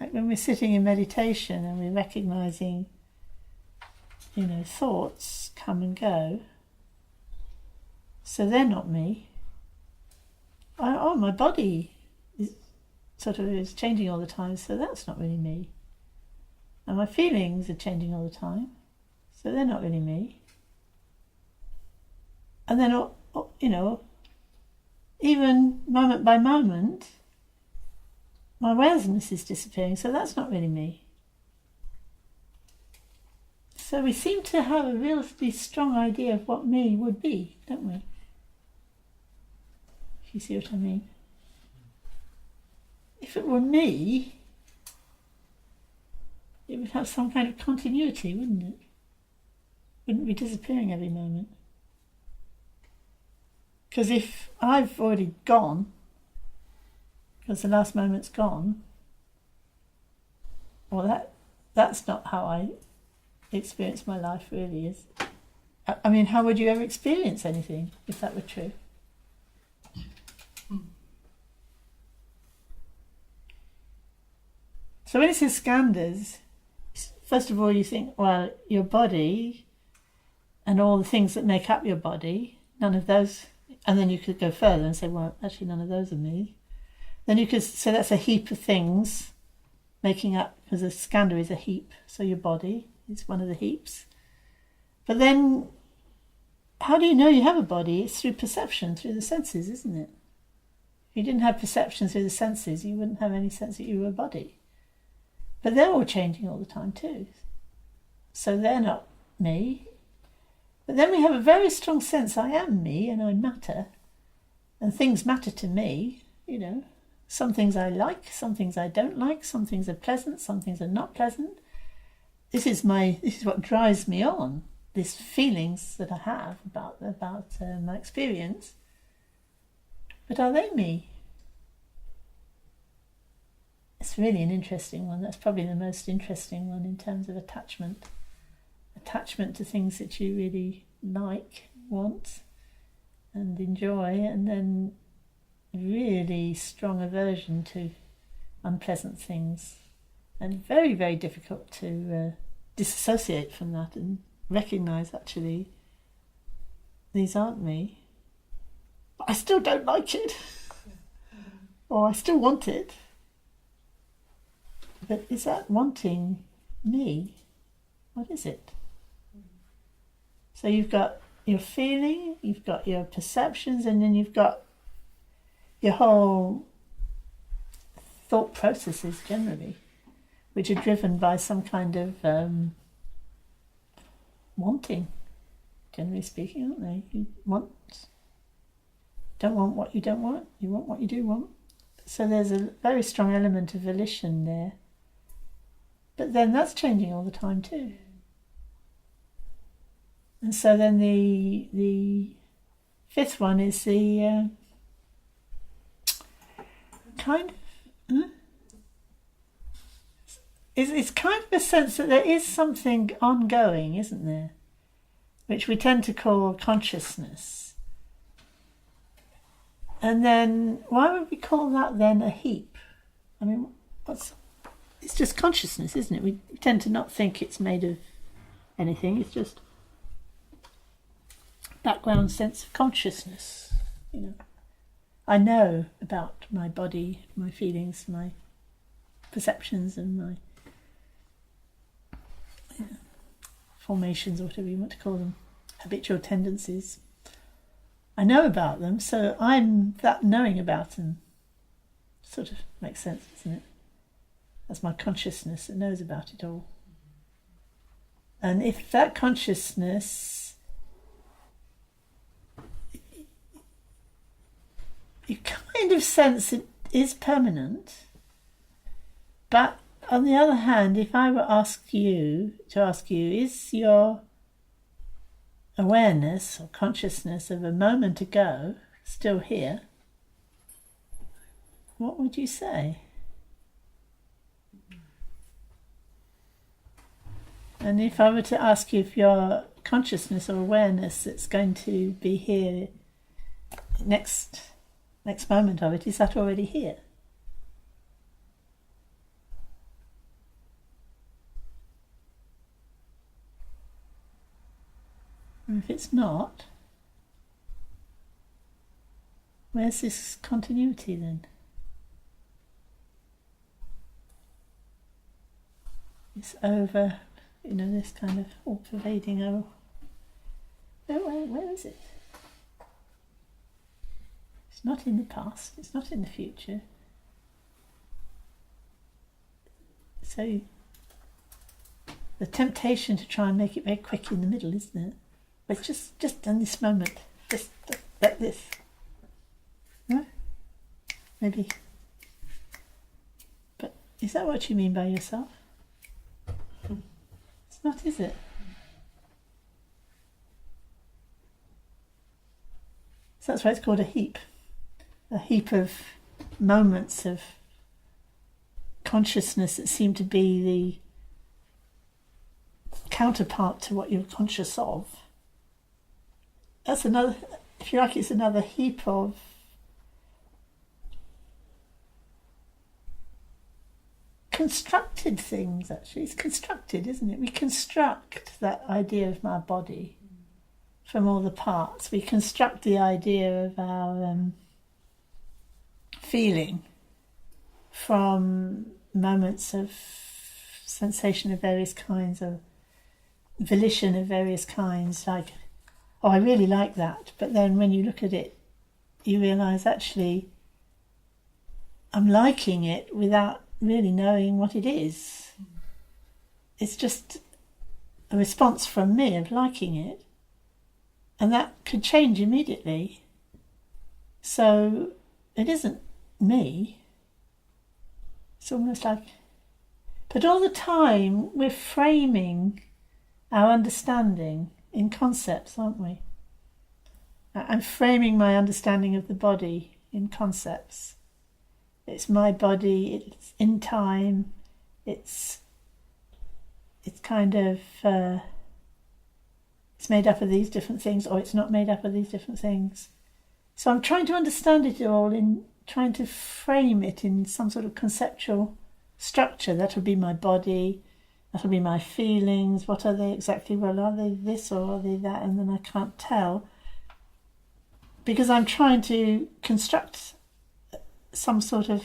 Like when we're sitting in meditation and we're recognising, thoughts come and go. So they're not me. My body is changing all the time, so that's not really me. And my feelings are changing all the time, so they're not really me. And then, even moment by moment, my awareness is disappearing, so that's not really me. So we seem to have a really strong idea of what me would be, don't we? If you see what I mean. If it were me, it would have some kind of continuity, wouldn't it? Wouldn't be disappearing every moment. Because if I've already gone, because the last moment's gone, well, that's not how I experience my life, really. Is I mean, how would you ever experience anything if that were true? So when it says skandhas, first of all you think, well, your body and all the things that make up your body, none of those, and then you could go further and say, well, actually none of those are me. Then you could say that's a heap of things making up, because a skandha is a heap, so your body is one of the heaps. But then, how do you know you have a body? It's through perception, through the senses, isn't it? If you didn't have perception through the senses, you wouldn't have any sense that you were a body. But they're all changing all the time too. So they're not me. But then we have a very strong sense I am me and I matter. And things matter to me, Some things I like, some things I don't like, some things are pleasant, some things are not pleasant. This is what drives me on, these feelings that I have about my experience. But are they me? It's really an interesting one. That's probably the most interesting one in terms of attachment. Attachment to things that you really like, want, and enjoy, and then really strong aversion to unpleasant things. And very, very difficult to disassociate from that and recognise, actually, these aren't me. But I still don't like it. Or I still want it. But is that wanting me? What is it? So you've got your feeling, you've got your perceptions, and then you've got your whole thought processes generally, which are driven by some kind of wanting, generally speaking, aren't they? You want don't want what you don't want, you want what you do want. So there's a very strong element of volition there. But then that's changing all the time too. And so then the fifth one is the kind of... It's kind of a sense that there is something ongoing, isn't there? Which we tend to call consciousness. And then, why would we call that then a heap? I mean, it's just consciousness, isn't it? We tend to not think it's made of anything. It's just background sense of consciousness. You know, I know about my body, my feelings, my perceptions, and my formations, or whatever you want to call them, habitual tendencies. I know about them, so I'm that knowing about them. Sort of makes sense, doesn't it? That's my consciousness that knows about it all. And if that consciousness, you kind of sense it is permanent, but on the other hand, if I were to ask you, is your awareness or consciousness of a moment ago still here? What would you say? And if I were to ask you if your consciousness or awareness that's going to be here next moment of it, is that already here? And if it's not, where's this continuity then? This over, this kind of all-pervading, where is it? It's not in the past, it's not in the future. So the temptation to try and make it very quick in the middle, isn't it? But just in this moment, just like this. No? Maybe. But is that what you mean by yourself? It's not, is it? So that's why it's called a heap. A heap of moments of consciousness that seem to be the counterpart to what you're conscious of. That's another, if you like, it's another heap of constructed things, actually. It's constructed, isn't it? We construct that idea of my body from all the parts. We construct the idea of our feeling from moments of sensation of various kinds, or volition of various kinds, like, oh, I really like that. But then when you look at it, you realise actually I'm liking it without really knowing what it is. It's just a response from me of liking it. And that could change immediately. So it isn't me. It's almost like... But all the time we're framing our understanding in concepts, aren't we? I'm framing my understanding of the body in concepts. It's my body, it's in time, it's kind of, it's made up of these different things, or it's not made up of these different things. So I'm trying to understand it all, in trying to frame it in some sort of conceptual structure. That would be my body, that will be my feelings. What are they exactly? Well, are they this or are they that? And then I can't tell, because I'm trying to construct some sort of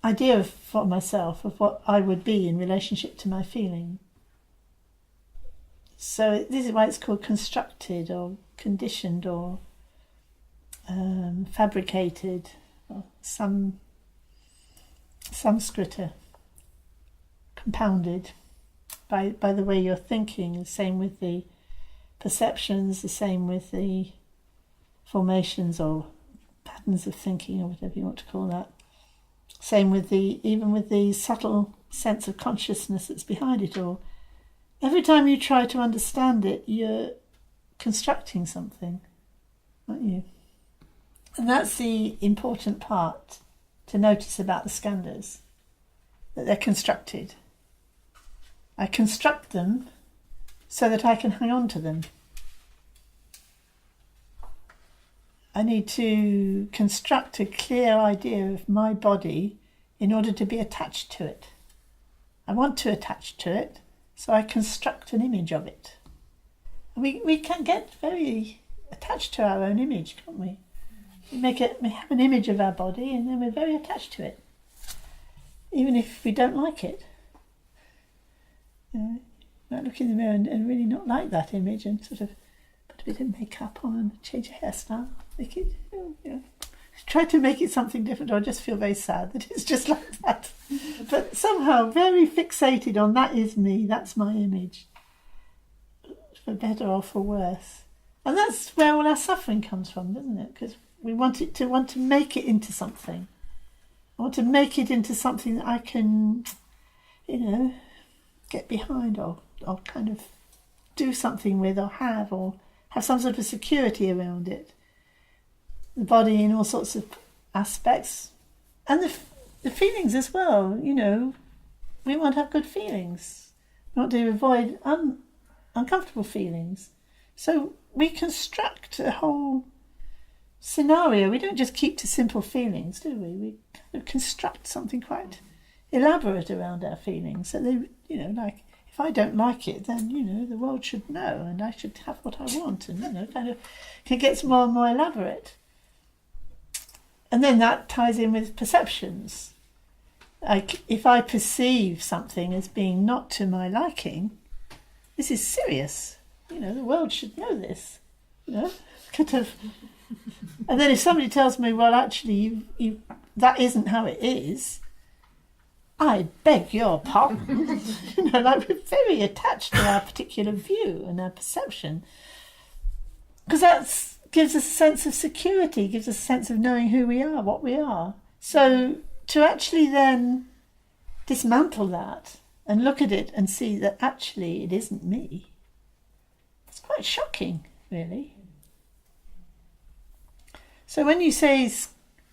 idea for myself of what I would be in relationship to my feeling. So this is why it's called constructed or conditioned or fabricated, or some scritter, compounded by the way you're thinking. The same with the perceptions, the same with the formations or patterns of thinking or whatever you want to call that. Same with even with the subtle sense of consciousness that's behind it all. Every time you try to understand it, you're constructing something, aren't you? And that's the important part to notice about the skandhas, that they're constructed. I construct them so that I can hang on to them. I need to construct a clear idea of my body in order to be attached to it. I want to attach to it, so I construct an image of it. We can get very attached to our own image, can't we? We have an image of our body and then we're very attached to it, even if we don't like it. You might look in the mirror and really not like that image and sort of put a bit of makeup on and change your hairstyle. Make it, try to make it something different, or just feel very sad that it's just like that. But somehow very fixated on that is me, that's my image, for better or for worse. And that's where all our suffering comes from, doesn't it? Because we want to make it into something. I want to make it into something that I can, get behind or kind of do something with or have some sort of security around it. The body in all sorts of aspects, and the feelings as well. We want to have good feelings. We want to avoid uncomfortable feelings. So we construct a whole scenario. We don't just keep to simple feelings, do we? We kind of construct something quite elaborate around our feelings. So they, like if I don't like it, then the world should know, and I should have what I want, and kind of it gets more and more elaborate. And then that ties in with perceptions. Like if I perceive something as being not to my liking, this is serious. The world should know this. Kind of. And then if somebody tells me, well, actually, you that isn't how it is, I beg your pardon. Like we're very attached to our particular view and our perception, because that gives us a sense of security, gives us a sense of knowing who we are, what we are. So to actually then dismantle that and look at it and see that actually it isn't me, it's quite shocking, really. So when you say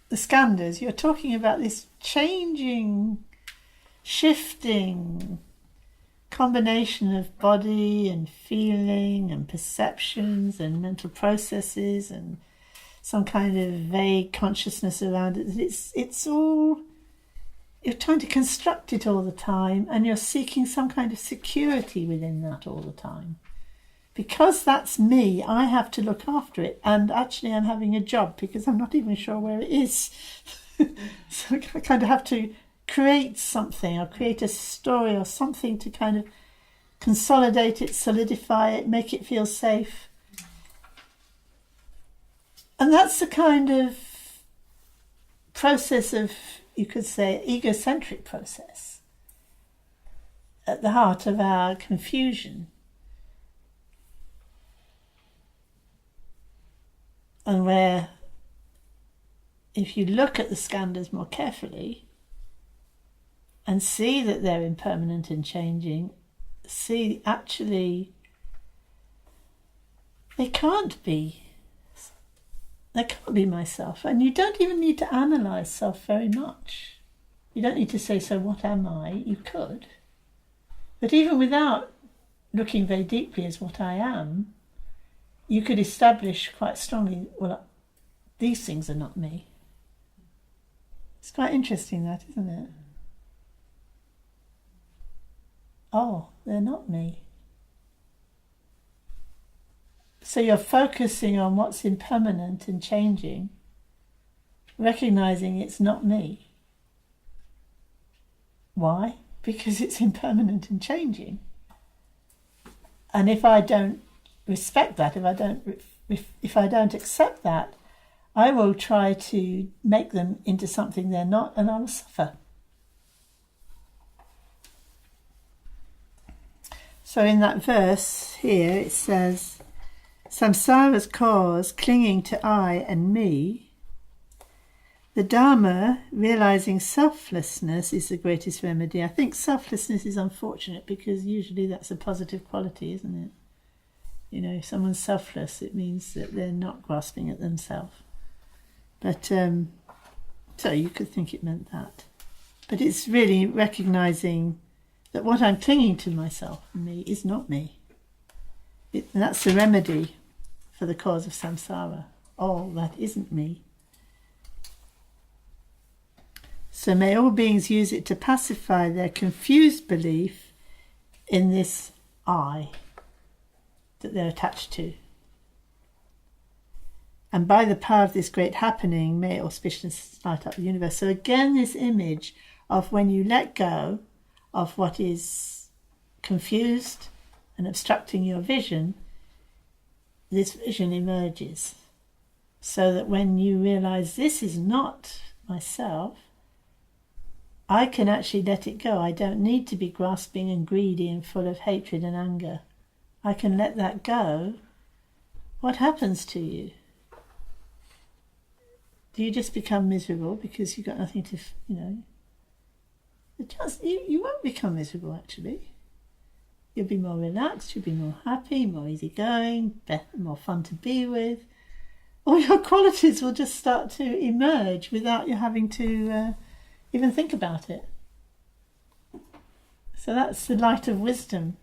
the skandhas, you're talking about this changing, shifting combination of body and feeling and perceptions and mental processes and some kind of vague consciousness around it. It's all, you're trying to construct it all the time, and you're seeking some kind of security within that all the time. Because that's me, I have to look after it, and actually I'm having a job because I'm not even sure where it is. So I kind of have to create something or create a story or something to kind of consolidate it, solidify it, make it feel safe. And that's the kind of process of, you could say, egocentric process at the heart of our confusion. And where, if you look at the skandhas more carefully and see that they're impermanent and changing, see actually they can't be myself. And you don't even need to analyse self very much. You don't need to say, so what am I? You could. But even without looking very deeply as what I am, you could establish quite strongly, well, these things are not me. It's quite interesting, that, isn't it? Oh, they're not me. So you're focusing on what's impermanent and changing, recognizing it's not me. Why? Because it's impermanent and changing. And if I don't respect that, if I don't accept that, I will try to make them into something they're not, and I will suffer. So in that verse here it says, samsara's cause, clinging to I and me. The Dharma, realising selflessness, is the greatest remedy. I think selflessness is unfortunate because usually that's a positive quality, isn't it? You know, if someone's selfless, it means that they're not grasping at themselves. But, so you could think it meant that. But it's really recognising that what I'm clinging to, myself and me, is not me. And that's the remedy for the cause of samsara. All that isn't me. So may all beings use it to pacify their confused belief in this I that they're attached to. And by the power of this great happening, may auspiciousness light up the universe. So again, this image of when you let go of what is confused and obstructing your vision, this vision emerges. So that when you realise this is not myself, I can actually let it go. I don't need to be grasping and greedy and full of hatred and anger. I can let that go. What happens to you? Do you just become miserable because you've got nothing to, you won't become miserable actually. You'll be more relaxed, you'll be more happy, more easygoing, better, more fun to be with. All your qualities will just start to emerge without you having to even think about it. So that's the light of wisdom.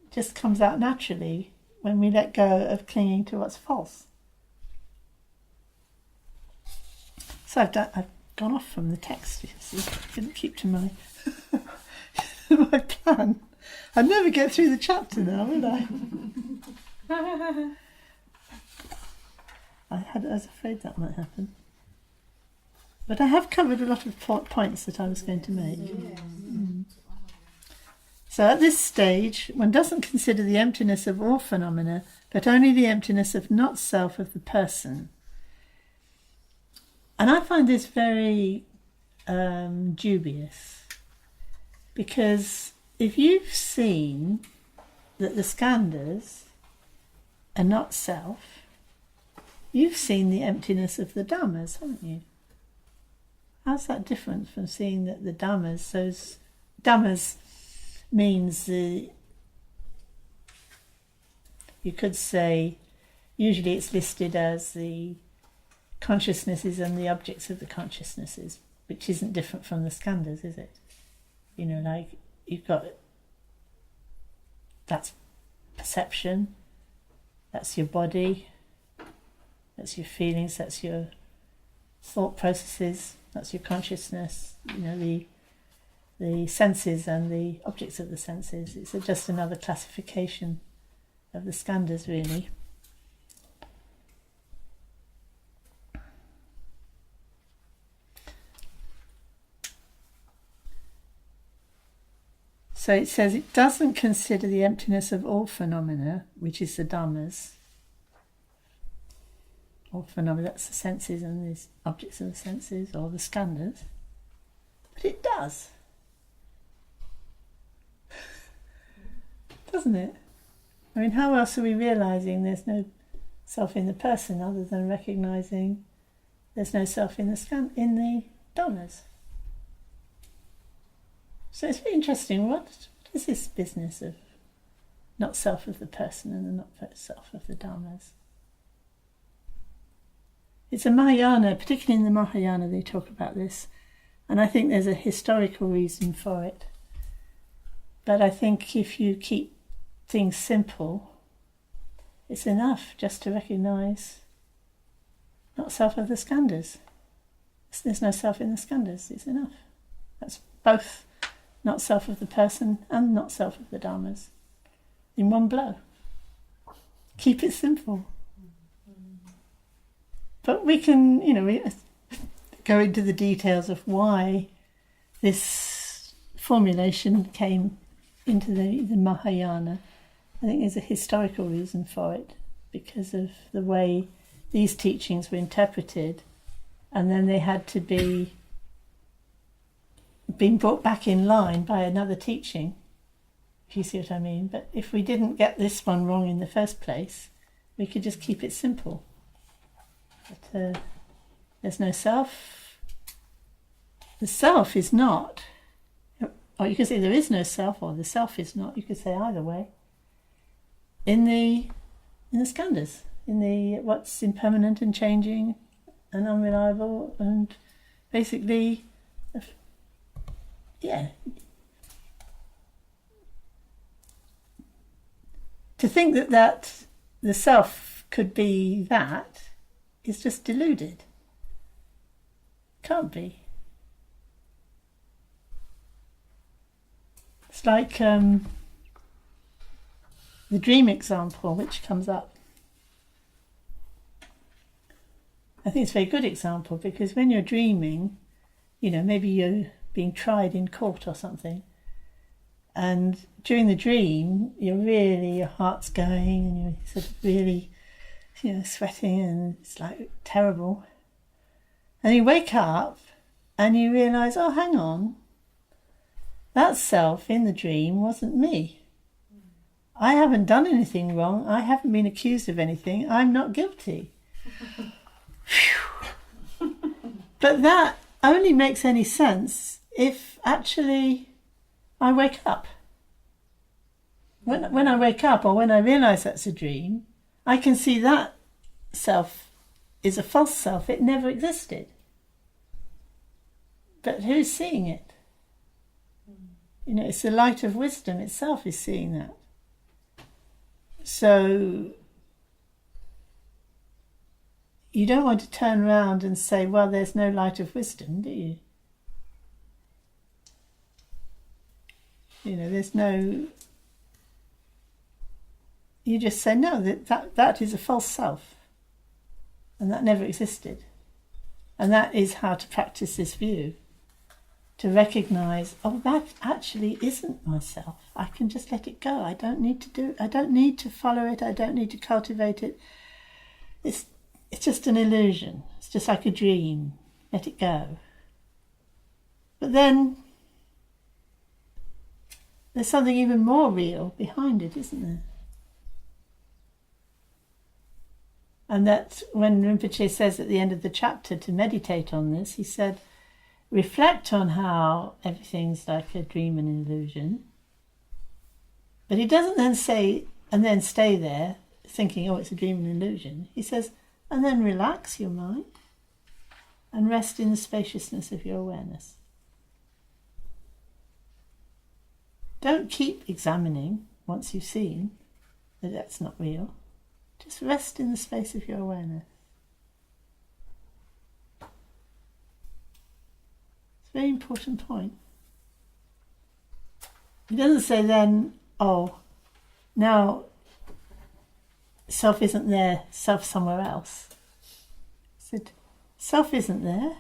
It just comes out naturally when we let go of clinging to what's false. So I've gone off from the text. I didn't keep to my my plan. I'd never get through the chapter now, would I? I was afraid that might happen. But I have covered a lot of points that I was going to make. So at this stage, one doesn't consider the emptiness of all phenomena, but only the emptiness of not self of the person. And I find this very dubious, because if you've seen that the skandhas are not self, you've seen the emptiness of the dhammas, haven't you? How's that different from seeing that the dhammas, those dhammas means you could say, usually it's listed as the consciousnesses and the objects of the consciousnesses, which isn't different from the skandhas, is it? Like you've got, that's perception, that's your body, that's your feelings, that's your thought processes, that's your consciousness, the senses and the objects of the senses. It's just another classification of the skandhas, really. So it says it doesn't consider the emptiness of all phenomena, which is the dhammas. All phenomena, that's the senses and the objects of the senses, or the skandhas. But it does. Doesn't it? I mean, how else are we realising there's no self in the person other than recognising there's no self in the dhammas? So it's very interesting. What is this business of not self of the person and the not self of the dhammas? It's a Mahayana, particularly in the Mahayana they talk about this, and I think there's a historical reason for it. But I think if you keep things simple, it's enough just to recognise not self of the skandhas. There's no self in the skandhas, it's enough. That's both not self of the person and not self of the dhammas in one blow. Keep it simple. But we can, we go into the details of why this formulation came into the Mahayana. I think there's a historical reason for it, because of the way these teachings were interpreted, and then they had to been brought back in line by another teaching, if you see what I mean. But if we didn't get this one wrong in the first place, we could just keep it simple. But there's no self. The self is not, or you could say there is no self, or the self is not. You could say either way. In the skandhas, in the what's impermanent and changing and unreliable, and basically, to think that the self could be that is just deluded. Can't be. It's like the dream example, which comes up. I think it's a very good example, because when you're dreaming, maybe you're being tried in court or something, and during the dream, your heart's going, and you're sort of really, sweating, and it's like terrible. And you wake up, and you realise, oh, hang on, that self in the dream wasn't me. I haven't done anything wrong. I haven't been accused of anything. I'm not guilty. But that only makes any sense if actually I wake up. When I wake up, or when I realise that's a dream, I can see that self is a false self. It never existed. But who's seeing it? It's the light of wisdom itself is seeing that. So you don't want to turn around and say, well, there's no light of wisdom, do you? There's no... You just say, no, that is a false self. And that never existed. And that is how to practice this view. To recognise, oh, that actually isn't myself. I can just let it go. I don't need to follow it. I don't need to cultivate it. It's just an illusion. It's just like a dream. Let it go. But then there's something even more real behind it, isn't there? And that when Rinpoche says at the end of the chapter to meditate on this, he said, reflect on how everything's like a dream and illusion. But he doesn't then say, and then stay there thinking, oh, it's a dream and illusion. He says, and then relax your mind and rest in the spaciousness of your awareness. Don't keep examining once you've seen that that's not real. Just rest in the space of your awareness. It's a very important point. He doesn't say then, oh, now self isn't there, self somewhere else. He said, self isn't there.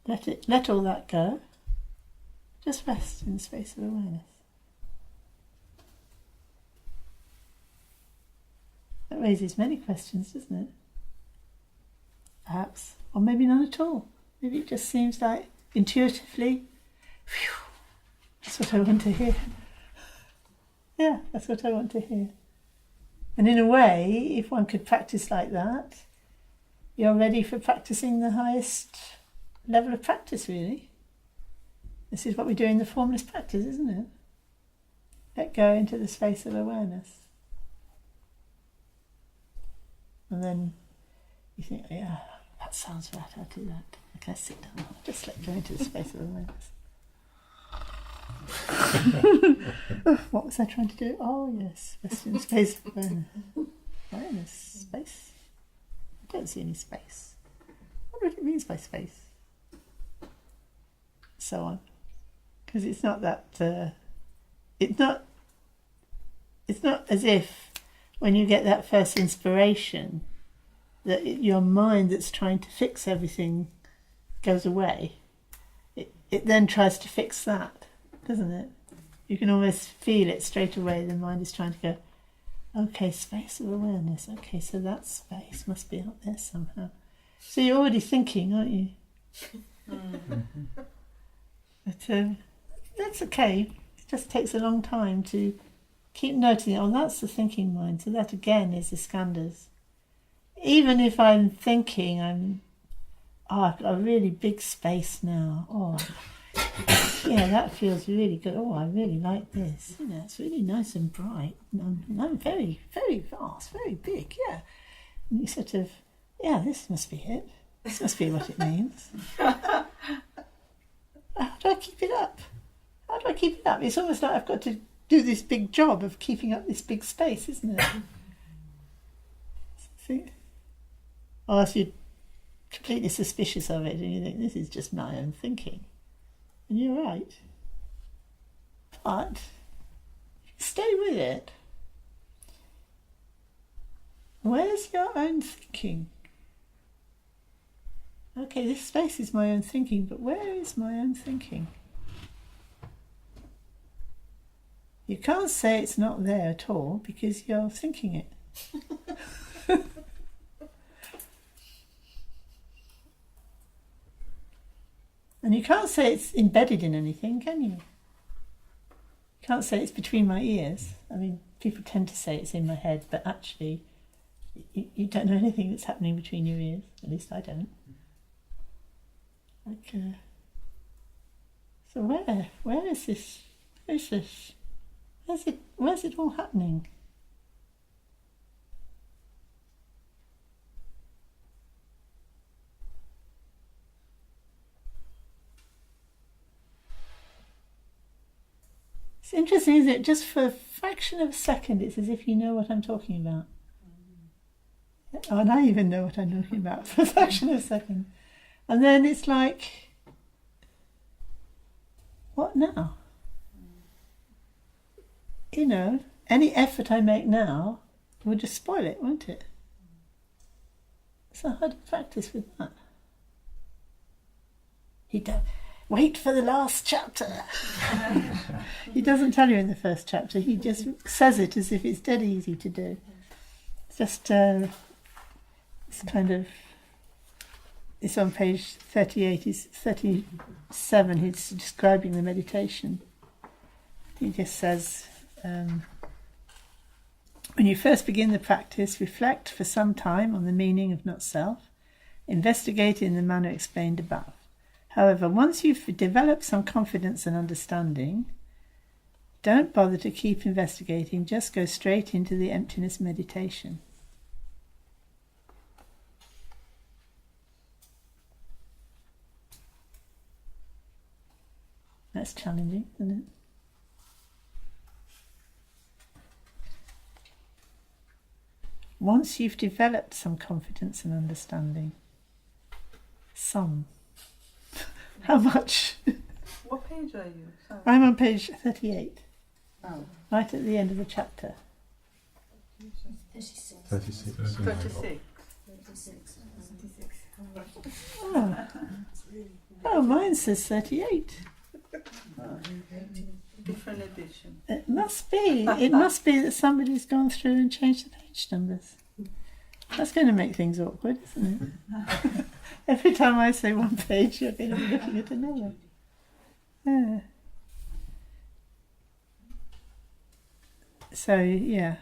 Let all that go. Just rest in the space of awareness. That raises many questions, doesn't it? Perhaps. Or maybe none at all. Maybe it just seems like intuitively, phew, that's what I want to hear. Yeah, that's what I want to hear. And in a way, if one could practice like that, you're ready for practicing the highest level of practice, really. This is what we do in the formless practice, isn't it? Let go into the space of awareness. And then you think, yeah, that sounds right, I'll do that. Okay, sit down. Just let go into the space of awareness. What was I trying to do? Oh, yes, rest in the space of awareness. Awareness, space. I don't see any space. I wonder what it means by space. So on. Because it's not that... It's not as if when you get that first inspiration that your mind that's trying to fix everything goes away. It then tries to fix that, doesn't it? You can almost feel it straight away. The mind is trying to go, okay, space of awareness. Okay, so that space must be out there somehow. So you're already thinking, aren't you? But that's okay. just takes a long time to keep noting, oh, that's the thinking mind. So that again is the skandhas. Even if I'm thinking, I've got a really big space now. Oh, yeah, that feels really good. Oh, I really like this. It's really nice and bright. I'm very, very vast, very big, yeah. And you sort of, yeah, this must be it. This must be what it means. How do I keep it up? How do I keep it up? It's almost like I've got to do this big job of keeping up this big space, isn't it? See? Or else you're completely suspicious of it and you think, this is just my own thinking. And you're right. But stay with it. Where's your own thinking? Okay, this space is my own thinking, but where is my own thinking? You can't say it's not there at all because you're thinking it. And you can't say it's embedded in anything, can you? You can't say it's between my ears. I mean, people tend to say it's in my head, but actually you don't know anything that's happening between your ears. At least I don't. Okay. So where is this? Where is this? Where's it all happening? It's interesting, isn't it? Just for a fraction of a second, it's as if you know what I'm talking about. Oh, and I even know what I'm talking about for a fraction of a second. And then it's like, what now? Any effort I make now will just spoil it, won't it? So how do you practice with that? Wait for the last chapter. He doesn't tell you in the first chapter. He just says it as if it's dead easy to do. It's just it's kind of. It's on page 38. It's 37. He's describing the meditation. He just says, when you first begin the practice, reflect for some time on the meaning of not self. Investigate in the manner explained above. However, once you've developed some confidence and understanding, don't bother to keep investigating, just go straight into the emptiness meditation. That's challenging, isn't it? Once you've developed some confidence and understanding, some. How much? What page are you? Sorry. I'm on page 38. Oh. Right at the end of the chapter. 36. 36. 36. Oh, mine says 38. Different edition. It must be. It must be that somebody's gone through and changed the page numbers. That's going to make things awkward, isn't it? Every time I say one page, you're going to be looking at another. Yeah. So, yeah.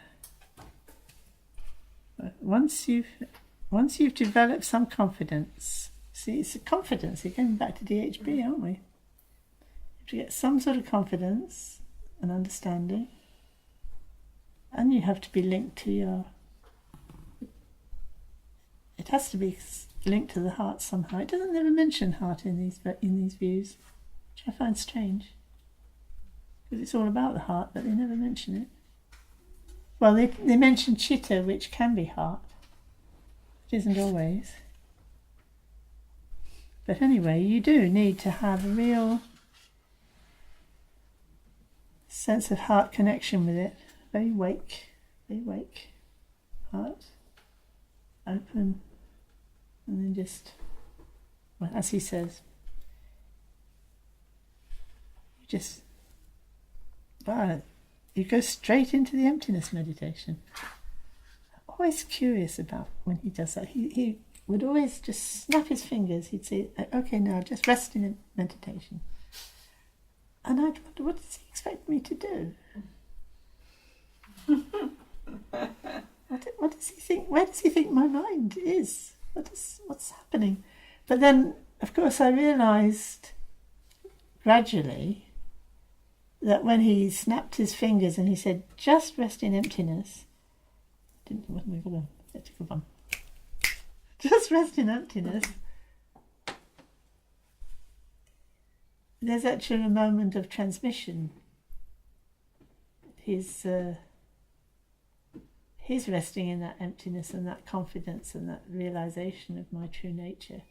Once you've developed some confidence, see, it's a confidence. We're going back to DHB, aren't we? You have to get some sort of confidence and understanding, and you have to be linked to your. It has to be linked to the heart somehow. It doesn't ever mention heart in these views, which I find strange, because it's all about the heart, but they never mention it. Well, they mention chitta, which can be heart. It isn't always. But anyway, you do need to have a real sense of heart connection with it. Very wake, heart, open, and then just, well, as he says, you go straight into the emptiness meditation. I'm always curious about when he does that. He would always just snap his fingers. He'd say, okay, now just rest in meditation. And I'd wonder, what does he expect me to do? What does he think? Where does he think my mind is? What's happening? But then, of course, I realised gradually that when he snapped his fingers and he said, "Just rest in emptiness," just rest in emptiness. There's actually a moment of transmission. He's resting in that emptiness and that confidence and that realization of my true nature,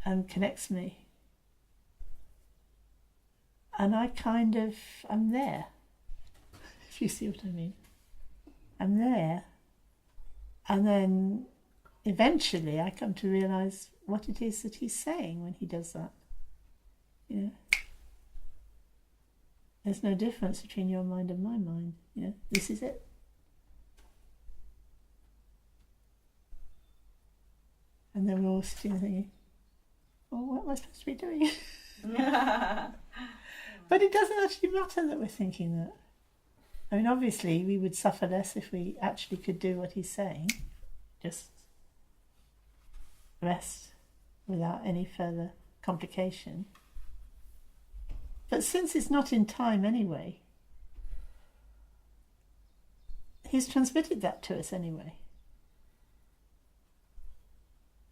and connects me. And I'm there, if you see what I mean. I'm there. And then eventually I come to realize what it is that he's saying when he does that. You know, there's no difference between your mind and my mind. You know, this is it. And then we're all sitting there thinking, well, what am I supposed to be doing? But it doesn't actually matter that we're thinking that. I mean, obviously, we would suffer less if we actually could do what he's saying. Just rest without any further complication. But since it's not in time anyway, he's transmitted that to us anyway,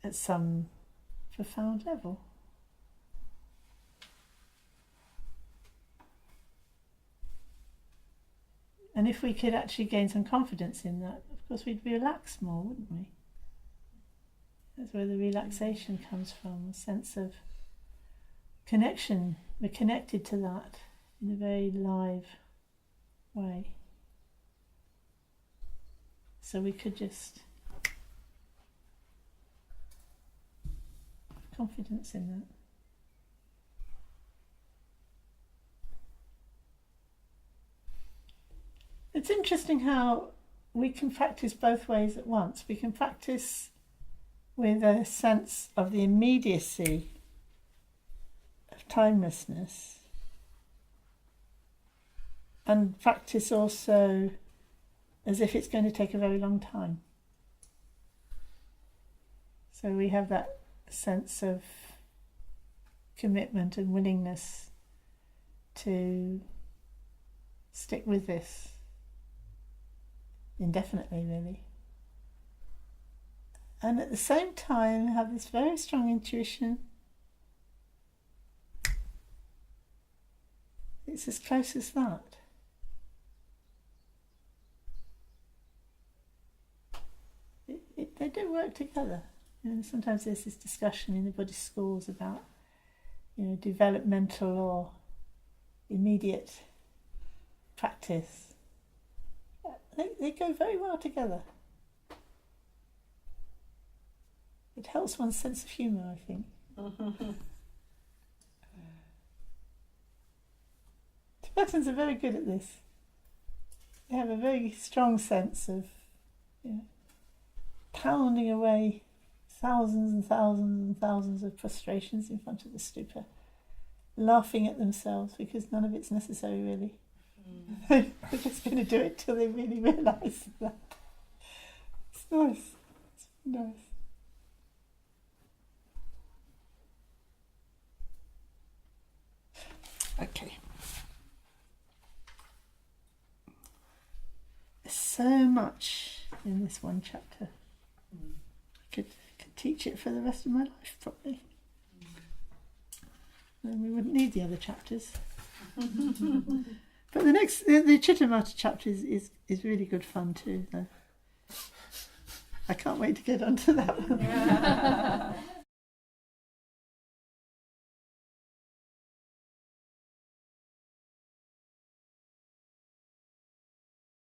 at some profound level. And if we could actually gain some confidence in that, of course we'd relax more, wouldn't we? That's where the relaxation comes from, a sense of connection. We're connected to that in a very live way. So we could just have confidence in that. It's interesting how we can practice both ways at once. We can practice with a sense of the immediacy of timelessness, and practice also as if it's going to take a very long time. So we have that sense of commitment and willingness to stick with this indefinitely, really. And at the same time have this very strong intuition. It's as close as that. They do work together. And sometimes there's this discussion in the Buddhist schools about, developmental or immediate practice. They go very well together. It helps one's sense of humour, I think. Tibetans are very good at this. They have a very strong sense of pounding away thousands and thousands and thousands of prostrations in front of the stupa, laughing at themselves because none of it's necessary, really. They're just going to do it till they really realise that. It's nice. It's nice. Okay. There's so much in this one chapter. I could teach it for the rest of my life, probably. Then we wouldn't need the other chapters. But the Chittamata chapter is really good fun too, though. I can't wait to get onto that one.